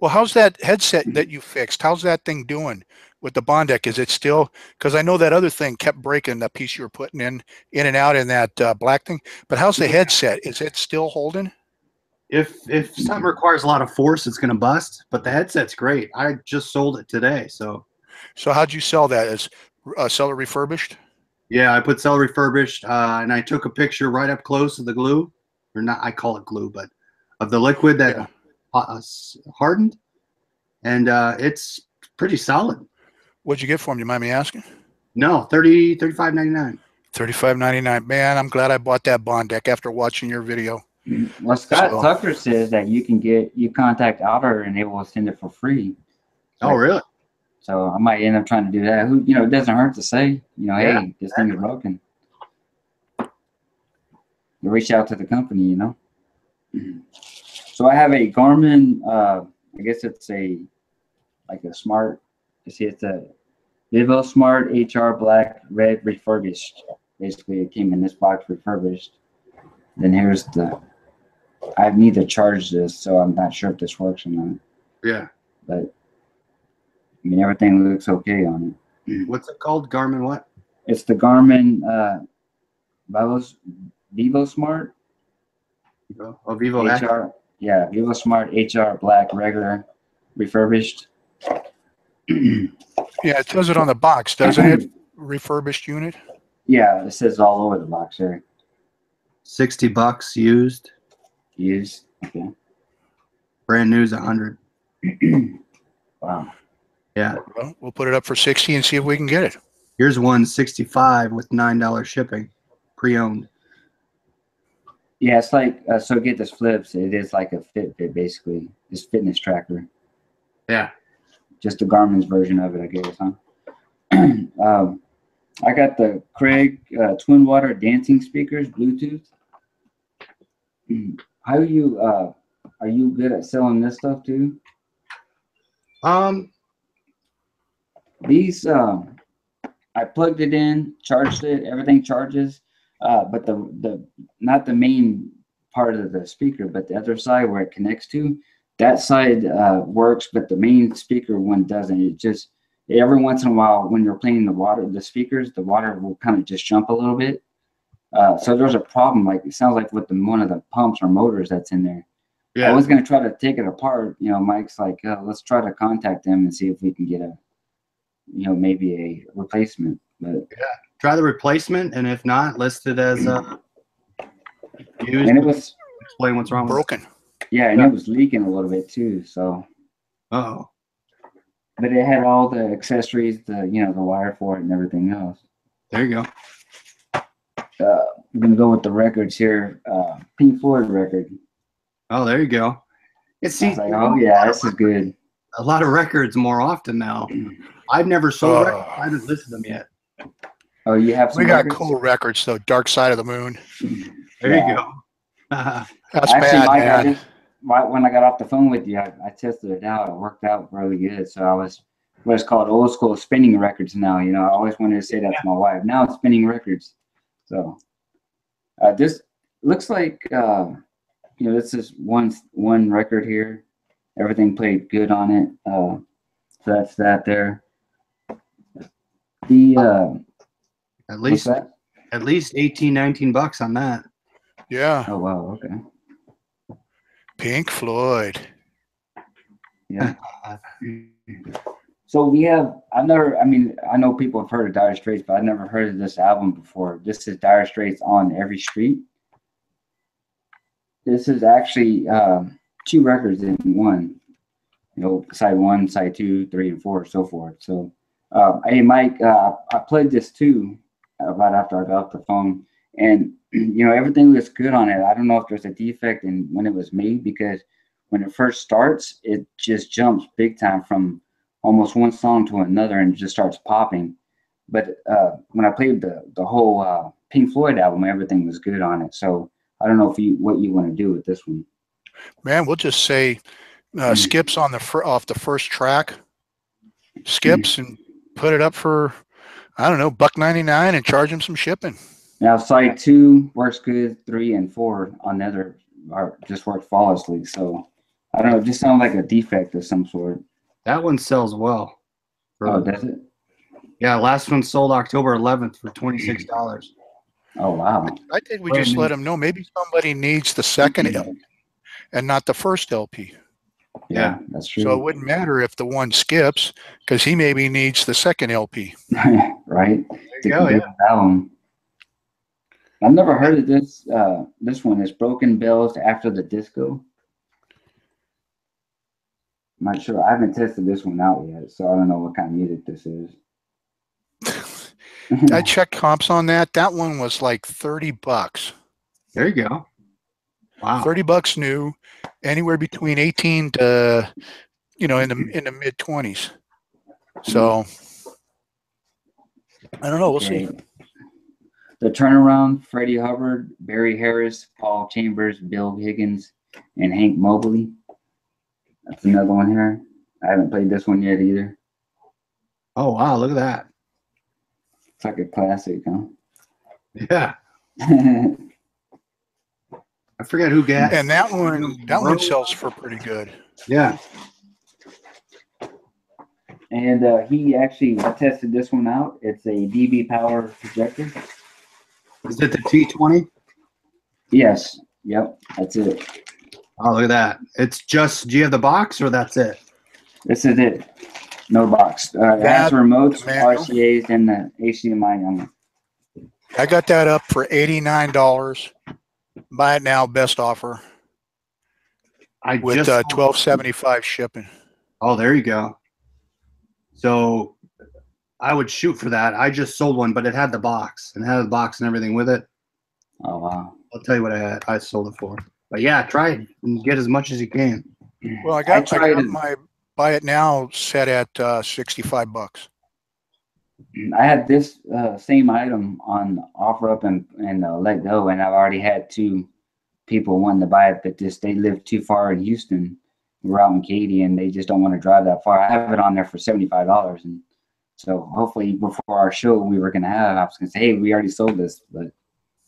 Well, how's that headset that you fixed? How's that thing doing with the bond deck? Is it still, because I know that other thing kept breaking, the piece you were putting in and out in that black thing, but how's the headset? Is it still holding? If something requires a lot of force, it's going to bust, but the headset's great. I just sold it today. So how'd you sell that? As seller refurbished? Yeah, I put seller refurbished, and I took a picture right up close of the glue, or not, I call it glue, but of the liquid that hardened, and it's pretty solid. What'd you get for them? You mind me asking? No, $35.99. $35.99. Man, I'm glad I bought that bond deck after watching your video. Well, Scott Tucker says that you contact Otter and they will send it for free. Oh, really? So I might end up trying to do that. It doesn't hurt to say, hey, this thing is broken. You reach out to the company, So I have a Garmin, I guess it's like a smart, it's a Vivo Smart HR Black Red refurbished. Basically, it came in this box refurbished. Then here's I need to charge this, so I'm not sure if this works or not. Yeah. But I mean, everything looks okay on it. What's it called? Garmin what? It's the Garmin Vivo Smart. Oh, Vivo X. HR. Yeah, Vivo Smart HR Black regular refurbished. Yeah, it says it on the box, doesn't it? Refurbished unit. Yeah, it says all over the box there. $60 used. Used. Okay. Brand new's 100. Wow. Yeah. Well, we'll put it up for 60 and see if we can get it. Here's one 65 with $9 shipping, pre-owned. Yeah, it's like so get this flips. It is like a Fitbit basically. This fitness tracker. Yeah. Just a Garmin's version of it, I guess, huh? I got the Craig Twin Water dancing speakers, Bluetooth. How are you good at selling this stuff too? These I plugged it in, charged it, everything charges, but the not the main part of the speaker, but the other side where it connects to, that side works, but the main speaker one doesn't. It just every once in a while when you're playing the speakers, the water will kind of just jump a little bit. So there's a problem, like it sounds like with one of the pumps or motors that's in there. Yeah. I was gonna try to take it apart. You know, Mike's like, let's try to contact them and see if we can get a, maybe a replacement. But Yeah. Try the replacement, and if not, list it as used. And it was explain what's wrong Broken. yeah, and it was leaking a little bit too. So, Oh, but it had all the accessories, the wire for it and everything else. there you go. I'm gonna go with the records here. Pink Floyd record. Oh, there you go. I It's was like, oh yeah, this is good. a lot of records more often now. I've never sold records. I haven't listed them yet. Oh, you have some We got records? cool records though. Dark Side of the Moon. There Yeah. you go. That's Actually, bad, Mike, man. when I got off the phone with you, I tested it out. It worked out really good. So I was what's called old school spinning records now. I always wanted to say that to my wife. Now it's spinning records. So this looks like this is one record here. Everything played good on it. So that's that there. The at what's least that? at least 18, 19 bucks on that. Yeah. Oh wow, okay. Pink Floyd. Yeah. So we have, I know people have heard of Dire Straits, but I've never heard of this album before. This is Dire Straits on Every Street. This is actually two records in one. Side 1, side 2, 3, and 4, so forth. So, hey, Mike, I played this too right after I got off the phone. And, everything looks good on it. I don't know if there's a defect in when it was made, because when it first starts, it just jumps big time from almost one song to another and just starts popping. But when I played the whole Pink Floyd album, everything was good on it. So I don't know what you want to do with this one. Man, we'll just say skips on off the first track. Skips and put it up for, I don't know, $1.99 and charge them some shipping. Now, side 2 works good. 3 and 4 on the other just work flawlessly. So I don't know. It just sounds like a defect of some sort. That one sells well. Oh, does it? Yeah, last one sold October 11th for $26. Oh, wow. I think we just let them know maybe somebody needs the second LP and not the first LP. Yeah, that's true. So it wouldn't matter if the one skips, because he maybe needs the second LP. Right? There you go, yeah. Album. I've never heard of this. This one is Broken Bells After the Disco. I'm not sure. I haven't tested this one out yet, so I don't know what kind of music this is. I checked comps on that. That one was like $30. There you go. Wow. $30 new, anywhere between 18 to, in the mid 20s. So I don't know. We'll see. The Turnaround, Freddie Hubbard, Barry Harris, Paul Chambers, Bill Higgins, and Hank Mobley. That's another one here. I haven't played this one yet either. Oh, wow. Look at that. It's like a classic, huh? Yeah. I forget who got. And that one sells for pretty good. Yeah. And I tested this one out. It's a DB Power projector. Is it the T20? Yes. Yep. That's it. Oh, look at that. It's just, do you have the box or that's it? This is it. No box. It has remotes, RCAs, and the HDMI on it. I got that up for $89. Buy it now, best offer. I with just $12.75 shipping. Oh, there you go. So I would shoot for that. I just sold one, but it had the box and had the box and everything with it. Oh wow. I'll tell you what I sold it for. But yeah, try it and get as much as you can. Well, I got my buy it now set at $65. I had this same item on OfferUp and Let Go, and I've already had 2 people wanting to buy it, but they live too far in Houston. We're out in Katy, and they just don't want to drive that far. I have it on there for $75, and so hopefully before our show we were gonna have, I was gonna say, hey, we already sold this, but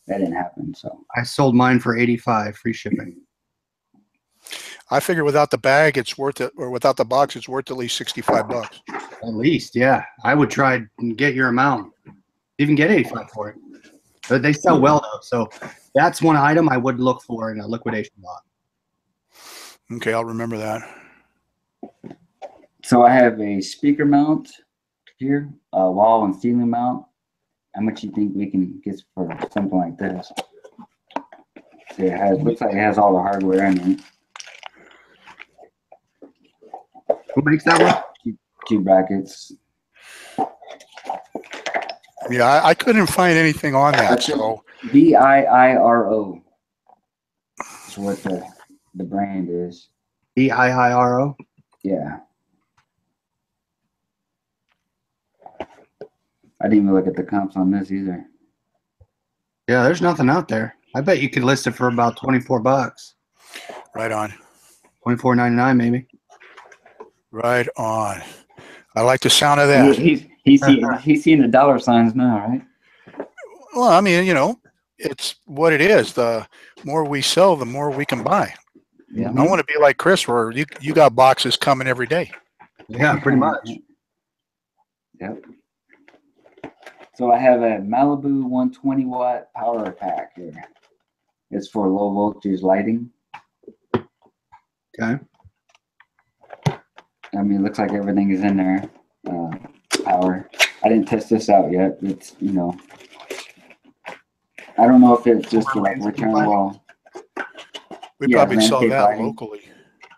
that didn't happen. So I sold mine for 85, free shipping. I figure without the bag, it's worth it, or without the box, it's worth at least $65. At least, yeah. I would try and get your amount. Even get 85 for it. But they sell well though, so that's one item I would look for in a liquidation lot. Okay, I'll remember that. So I have a speaker mount here, a wall and ceiling mount. How much you think we can get for something like this? So it has, looks like it has all the hardware in it. Who makes that one? 2 brackets. Yeah, I couldn't find anything on that. So BIIRO is what the brand is. BIIRO? Yeah. I didn't even look at the comps on this either. Yeah, there's nothing out there. I bet you could list it for about 24 bucks. right on. 24.99 maybe. Right on. I like the sound of that. He's seeing the dollar signs now, right? Well, I mean, you know, it's what it is. The more we sell, the more we can buy. Yeah. I want to be like Chris, where you got boxes coming every day. Yeah, pretty much. Yep. So I have a Malibu 120 watt power pack here. It's for low voltage lighting. Okay. I mean, it looks like everything is in there. Power. I didn't test this out yet. It's, you know, I don't know if it's just to like return wall. We Yeah, probably sell landscape that lighting. locally.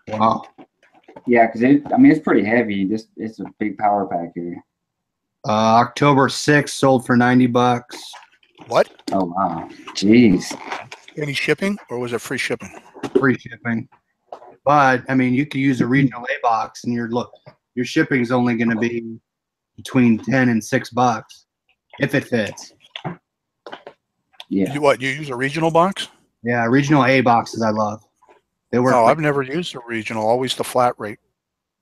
Wow. Yeah, because I mean, it's pretty heavy. It's a big power pack here. October 6th sold for 90 bucks. What? Oh wow, jeez. Any shipping, or was it free shipping? Free shipping. But I mean, you could use a regional A box, and your shipping is only going to be between 10 and 6 bucks if it fits. Yeah. You use a regional box? Yeah, regional A boxes I love. They work. No, I've never used a regional. Always the flat rate.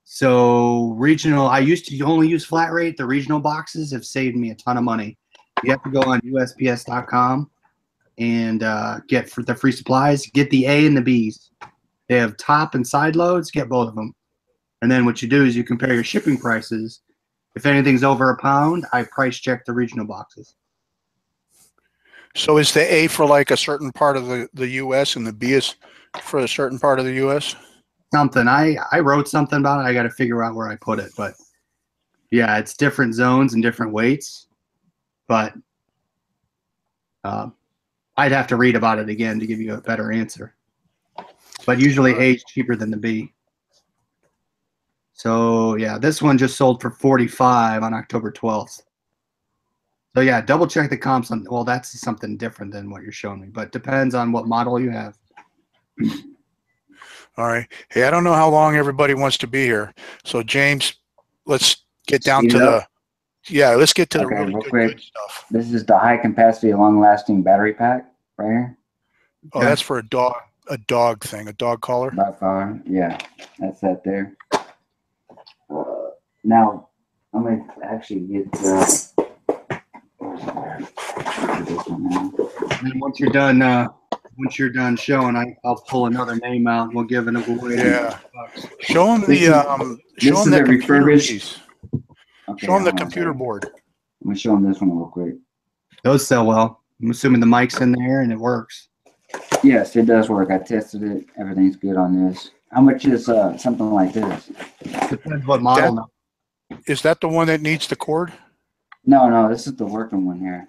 So regional, I used to only use flat rate. The regional boxes have saved me a ton of money. You have to go on USPS.com and get for the free supplies. Get the A and the Bs. They have top and side loads. Get both of them. And then what you do is you compare your shipping prices. If anything's over £1, I price check the regional boxes. So is the A for like a certain part of the U.S. and the B is for a certain part of the U.S.? Something. I wrote something about it. I got to figure out where I put it. But yeah, it's different zones and different weights. But I'd have to read about it again to give you a better answer. But usually A is cheaper than the B. So yeah, this one just sold for 45 on October 12th. So yeah, double check the comps on. Well, that's something different than what you're showing me, but depends on what model you have. All right. Hey, I don't know how long everybody wants to be here. So James, let's get down to the let's get to the really good stuff. This is the high capacity, long lasting battery pack right here. Oh, that's for a dog thing, a dog collar. By far, yeah, that's that there. Now, I'm gonna actually get. And once you're done showing, I'll pull another name out and we'll give it away. Yeah. Show them that computer piece. Okay, show them the computer board. I'm gonna show them this one real quick. Those sell well. I'm assuming the mic's in there and it works. Yes, it does work. I tested it. Everything's good on this. How much is something like this? Depends what model. Is that the one that needs the cord? No, this is the working one here.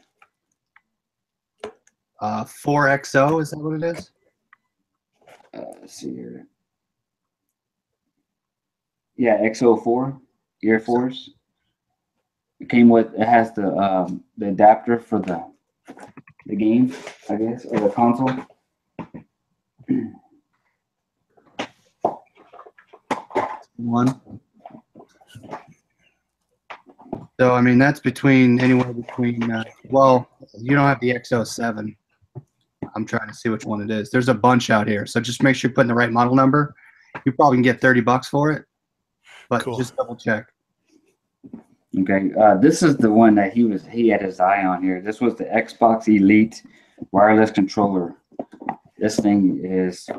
4XO, is that what it is? Let's see here. Yeah, X04 Air Force. It has the adapter for the game, I guess, or the console. One. So, I mean, that's anywhere between, well, you don't have the X07. I'm trying to see which one it is. There's a bunch out here. So just make sure you're putting the right model number. You probably can get $30 for it, but Cool. just double check. Okay, this is the one that he had his eye on here. This was the Xbox Elite wireless controller. This thing is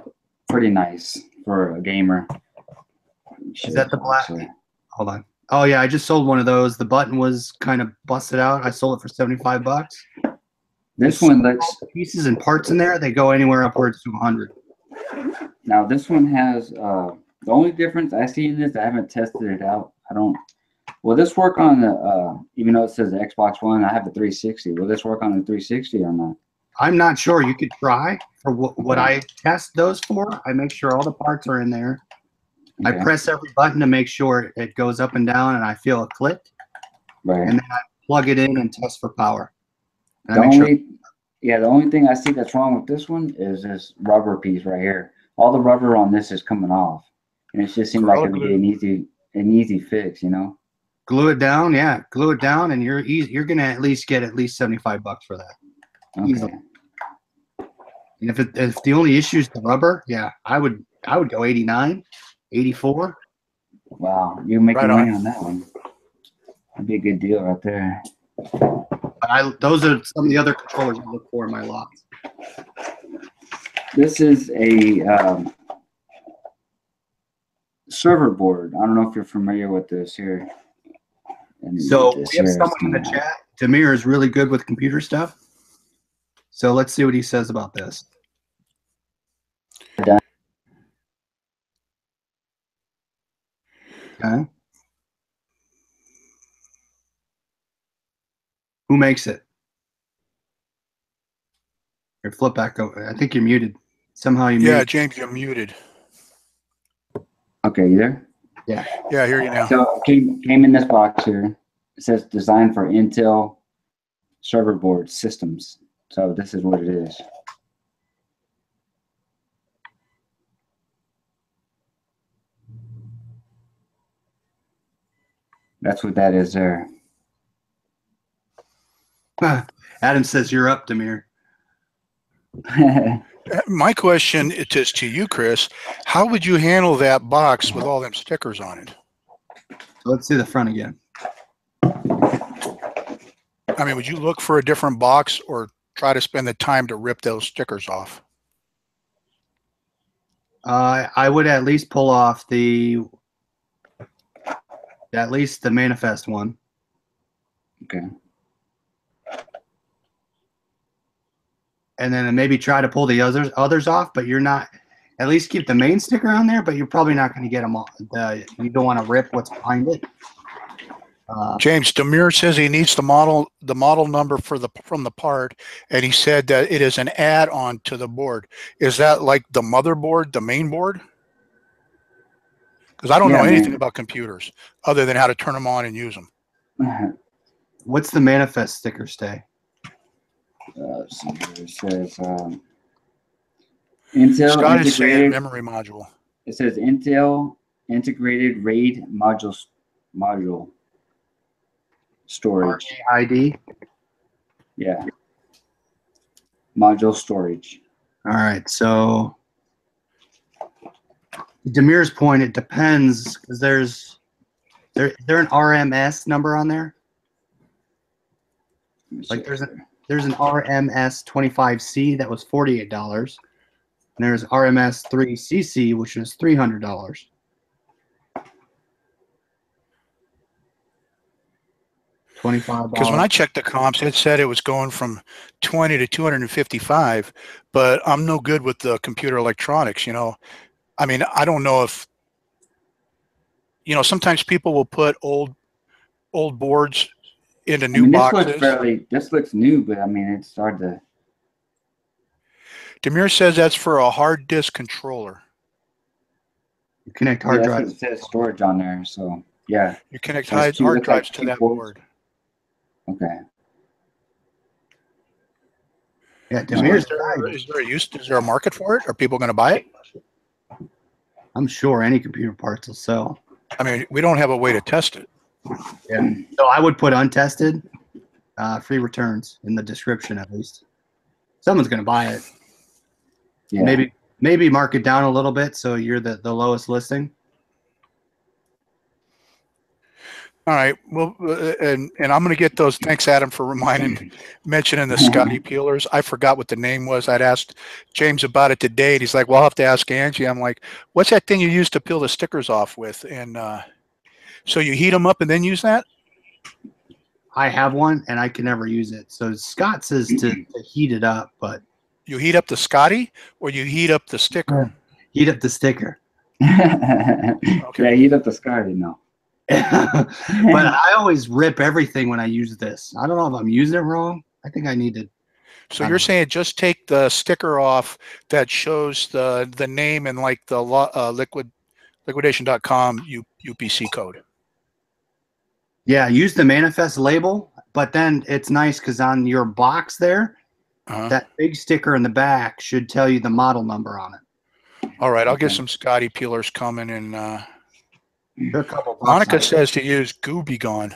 pretty nice for a gamer. Is that the black? Hold on. Oh yeah, I just sold one of those. The button was kind of busted out. I sold it for $75. This one looks pieces and parts in there. They go anywhere upwards to 100. Now this one has the only difference I see in this. I haven't tested it out. Will this work on the? Even though it says the Xbox One, I have the 360. Will this work on the 360 or not? I'm not sure. You could try. For what I test those for, I make sure all the parts are in there. Okay. I press every button to make sure it goes up and down, and I feel a click. Right. And then I plug it in and test for power. The only thing I see that's wrong with this one is this rubber piece right here. All the rubber on this is coming off, and it just seems like it would be an easy fix, you know. Glue it down, yeah. Glue it down, and you're gonna at least get $75 for that. Okay. Easily. And if the only issue is the rubber, yeah, I would go 89, 84. Wow, you're making money on that one. That'd be a good deal right there. Those are some of the other controllers I look for in my lots. This is a server board. I don't know if you're familiar with this here. So we have someone in the chat. Demir is really good with computer stuff. So let's see what he says about this. Okay. Who makes it? Here, flip back over. I think you're muted. Somehow you muted. Yeah, James, you're muted. Okay, you there? Yeah. Yeah, I hear you now. So came in this box here. It says designed for Intel server board systems. So this is what it is. That's what that is there. Adam says you're up, Demir. My question is to you, Chris. How would you handle that box with all them stickers on it? Let's see the front again. I mean, would you look for a different box or try to spend the time to rip those stickers off? I would at least pull off at least the manifest one. Okay. And then maybe try to pull the others off, but you're not. At least keep the main sticker on there, but you're probably not going to get them all. You don't want to rip what's behind it. James, Demir says he needs the model number from the part, and he said that it is an add-on to the board. Is that like the motherboard, the main board? Because I don't know anything about computers other than how to turn them on and use them. What's the manifest sticker say? So it says Intel Scott is saying integrated memory module. It says Intel integrated RAID module storage. ID. Yeah. Module storage. All right. So Demir's point, it depends because there's an RMS number on there. Like there's an RMS 25C that was $48, and there's RMS 3CC which is $300. $25. Because when I checked the comps, it said it was going from 20 to 255, but I'm no good with the computer electronics, you know. I mean, I don't know if, you know, sometimes people will put old boards into new boxes. This looks new, but I mean, it's hard to. Demir says that's for a hard disk controller. You connect Yeah, hard that's what drives. it says, storage on there. So yeah, You connect There's two- hard looks like drives to two that ports. board. okay. Yeah, So Demir's is there a market for it? Are people going to buy it? I'm sure any computer parts will sell. I mean, we don't have a way to test it. Yeah. So I would put untested, free returns in the description at least. Someone's going to buy it. Yeah. Maybe mark it down a little bit so you're the lowest listing. All right. Well, and I'm going to get those. Thanks, Adam, for mentioning the Scotty peelers. I forgot what the name was. I'd asked James about it today, and he's like, "Well, I'll have to ask Angie." I'm like, "What's that thing you use to peel the stickers off with?" And so you heat them up and then use that. I have one and I can never use it. So Scott says to heat it up, but You heat up the Scotty, or you heat up the sticker. heat up the sticker. Yeah, heat up the sky, you know. But I always rip everything when I use this. I don't know if I'm using it wrong. I think I need to. So you're saying just take the sticker off that shows the name and like the liquidation.com UPC code. Yeah, use the manifest label, but then it's nice because on your box there, that big sticker in the back should tell you the model number on it. All right, I'll get some Scotty peelers coming, and They're a couple bucks. Monica says to use Gooby Gone.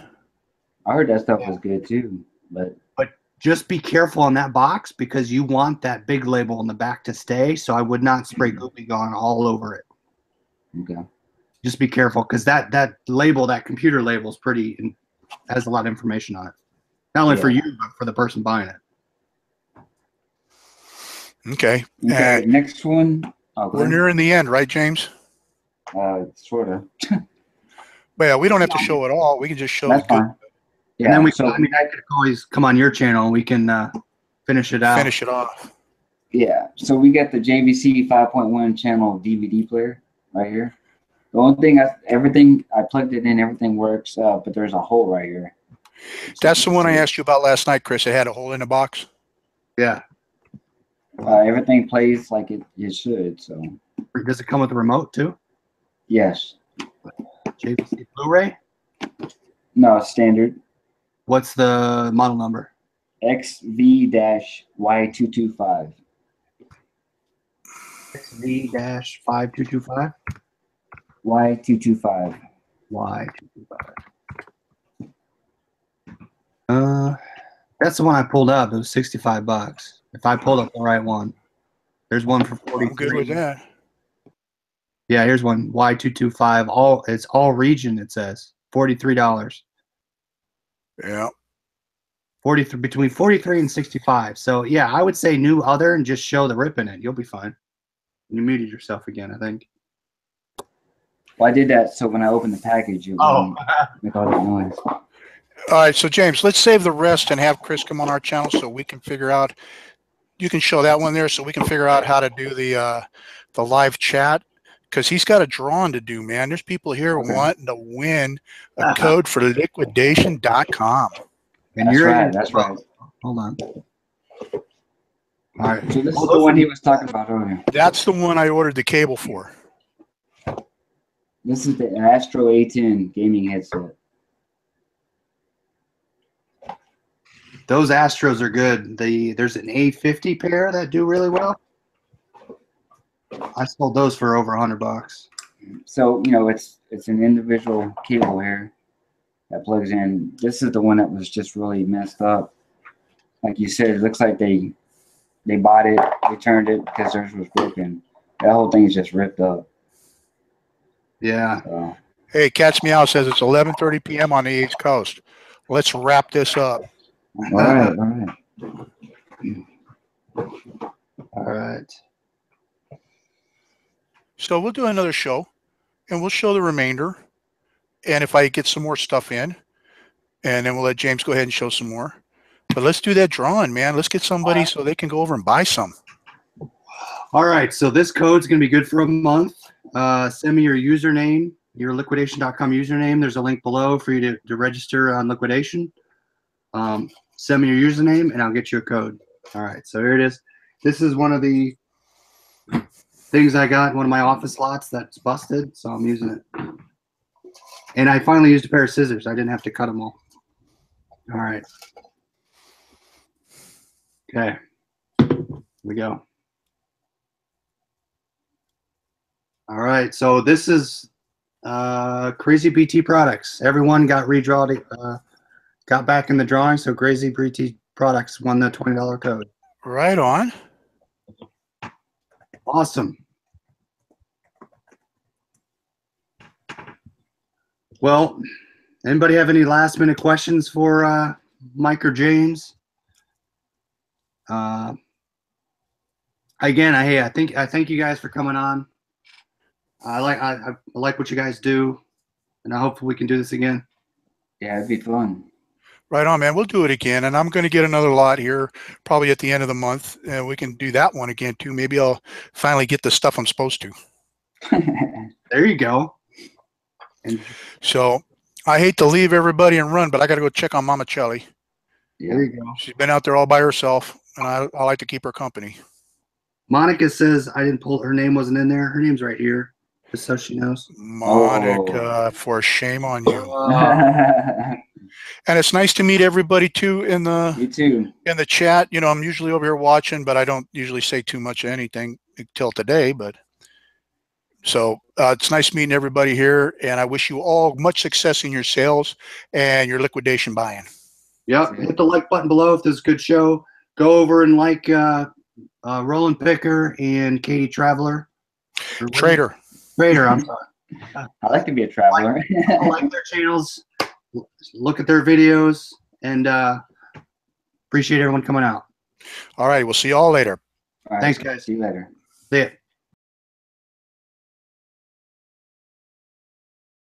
I heard that stuff was good too, but just be careful on that box because you want that big label in the back to stay. So I would not spray Goopy Gone all over it. okay. Just be careful because that label, that computer label, is has a lot of information on it. Not only for you, but for the person buying it. Okay. Next one. We're nearing the end, right, James? Sort of. Well, we don't have to show it all. We can just show That's the good. fine. Yeah, And then I could always come on your channel and we can finish it out. Finish it off. Yeah. So we got the JVC 5.1 channel DVD player right here. The only thing, everything I plugged it in, everything works, but there's a hole right here. That's the one I asked you about last night, Chris. It had a hole in the box. Yeah. Everything plays like it should. So. Does it come with a remote too? Yes. JVC Blu-ray? No, it's standard. What's the model number? XV-Y225. XV-5225? Y225. Y225. That's the one I pulled up. It was $65. If I pulled up the right one. There's one for 40. I'm good with that. Yeah, here's one. Y225. It's all region, it says. $43. Yeah. Between 43 and 65. So yeah, I would say new other and just show the rip in it. You'll be fine. You muted yourself again, I think. Well, I did that so when I opened the package, it wouldn't make all that noise. All right, so James, let's save the rest and have Chris come on our channel so we can figure out. You can show that one there so we can figure out how to do the live chat, because he's got a drawing to do, man. There's people here wanting to win a code for liquidation.com. And That's right. Hold on. All right. So this is the one he was talking about earlier. That's the one I ordered the cable for. This is the Astro A10 gaming headset. Those Astros are good. There's an A50 pair that do really well. I sold those for over $100. So, it's an individual cable here that plugs in. This is the one that was just really messed up. Like you said, it looks like they bought it, returned it because theirs was broken. That whole thing is just ripped up. Yeah. So. Hey, Catch Me Out says it's 11:30 p.m. on the East Coast. Let's wrap this up. All right. All right. So we'll do another show, and we'll show the remainder. And if I get some more stuff in, and then we'll let James go ahead and show some more. But let's do that drawing, man. Let's get somebody so they can go over and buy some. All right. So this code's going to be good for a month. Send me your username, your liquidation.com username. There's a link below for you to register on Liquidation. Send me your username, and I'll get you a code. All right. So here it is. This is one of the things I got in one of my office lots that's busted, so I'm using it. And I finally used a pair of scissors. I didn't have to cut them all. All right. Okay. Here we go. All right. So this is Crazy BT Products. Everyone got redrawn, got back in the drawing. So Crazy BT Products won the $20 code. Right on. Awesome. Well, anybody have any last minute questions for Mike or James? Again, I thank you guys for coming on. I like what you guys do, and I hope we can do this again. Yeah, it'd be fun. Right on, man. We'll do it again, and I'm going to get another lot here probably at the end of the month, and we can do that one again too. Maybe I'll finally get the stuff I'm supposed to. There you go. And So I hate to leave everybody and run, but I got to go check on Mama Chelly. there you go. She's been out there all by herself, and I like to keep her company. Monica says I didn't pull her name wasn't in there. Her name's right here, just so she knows. Monica, for shame on you. And it's nice to meet everybody too in Me too. the chat. You know, I'm usually over here watching, but I don't usually say too much of anything until today. But so it's nice meeting everybody here, and I wish you all much success in your sales and your liquidation buying. Yep. Hit the like button below if this is a good show. Go over and like Rollin Picker and KatyTrader. Trader. I'm sorry. I like to be a traveler. Like their channels, look at their videos, and appreciate everyone coming out. All right. We'll see you all later. All right, Thanks, guys. See you later. See ya.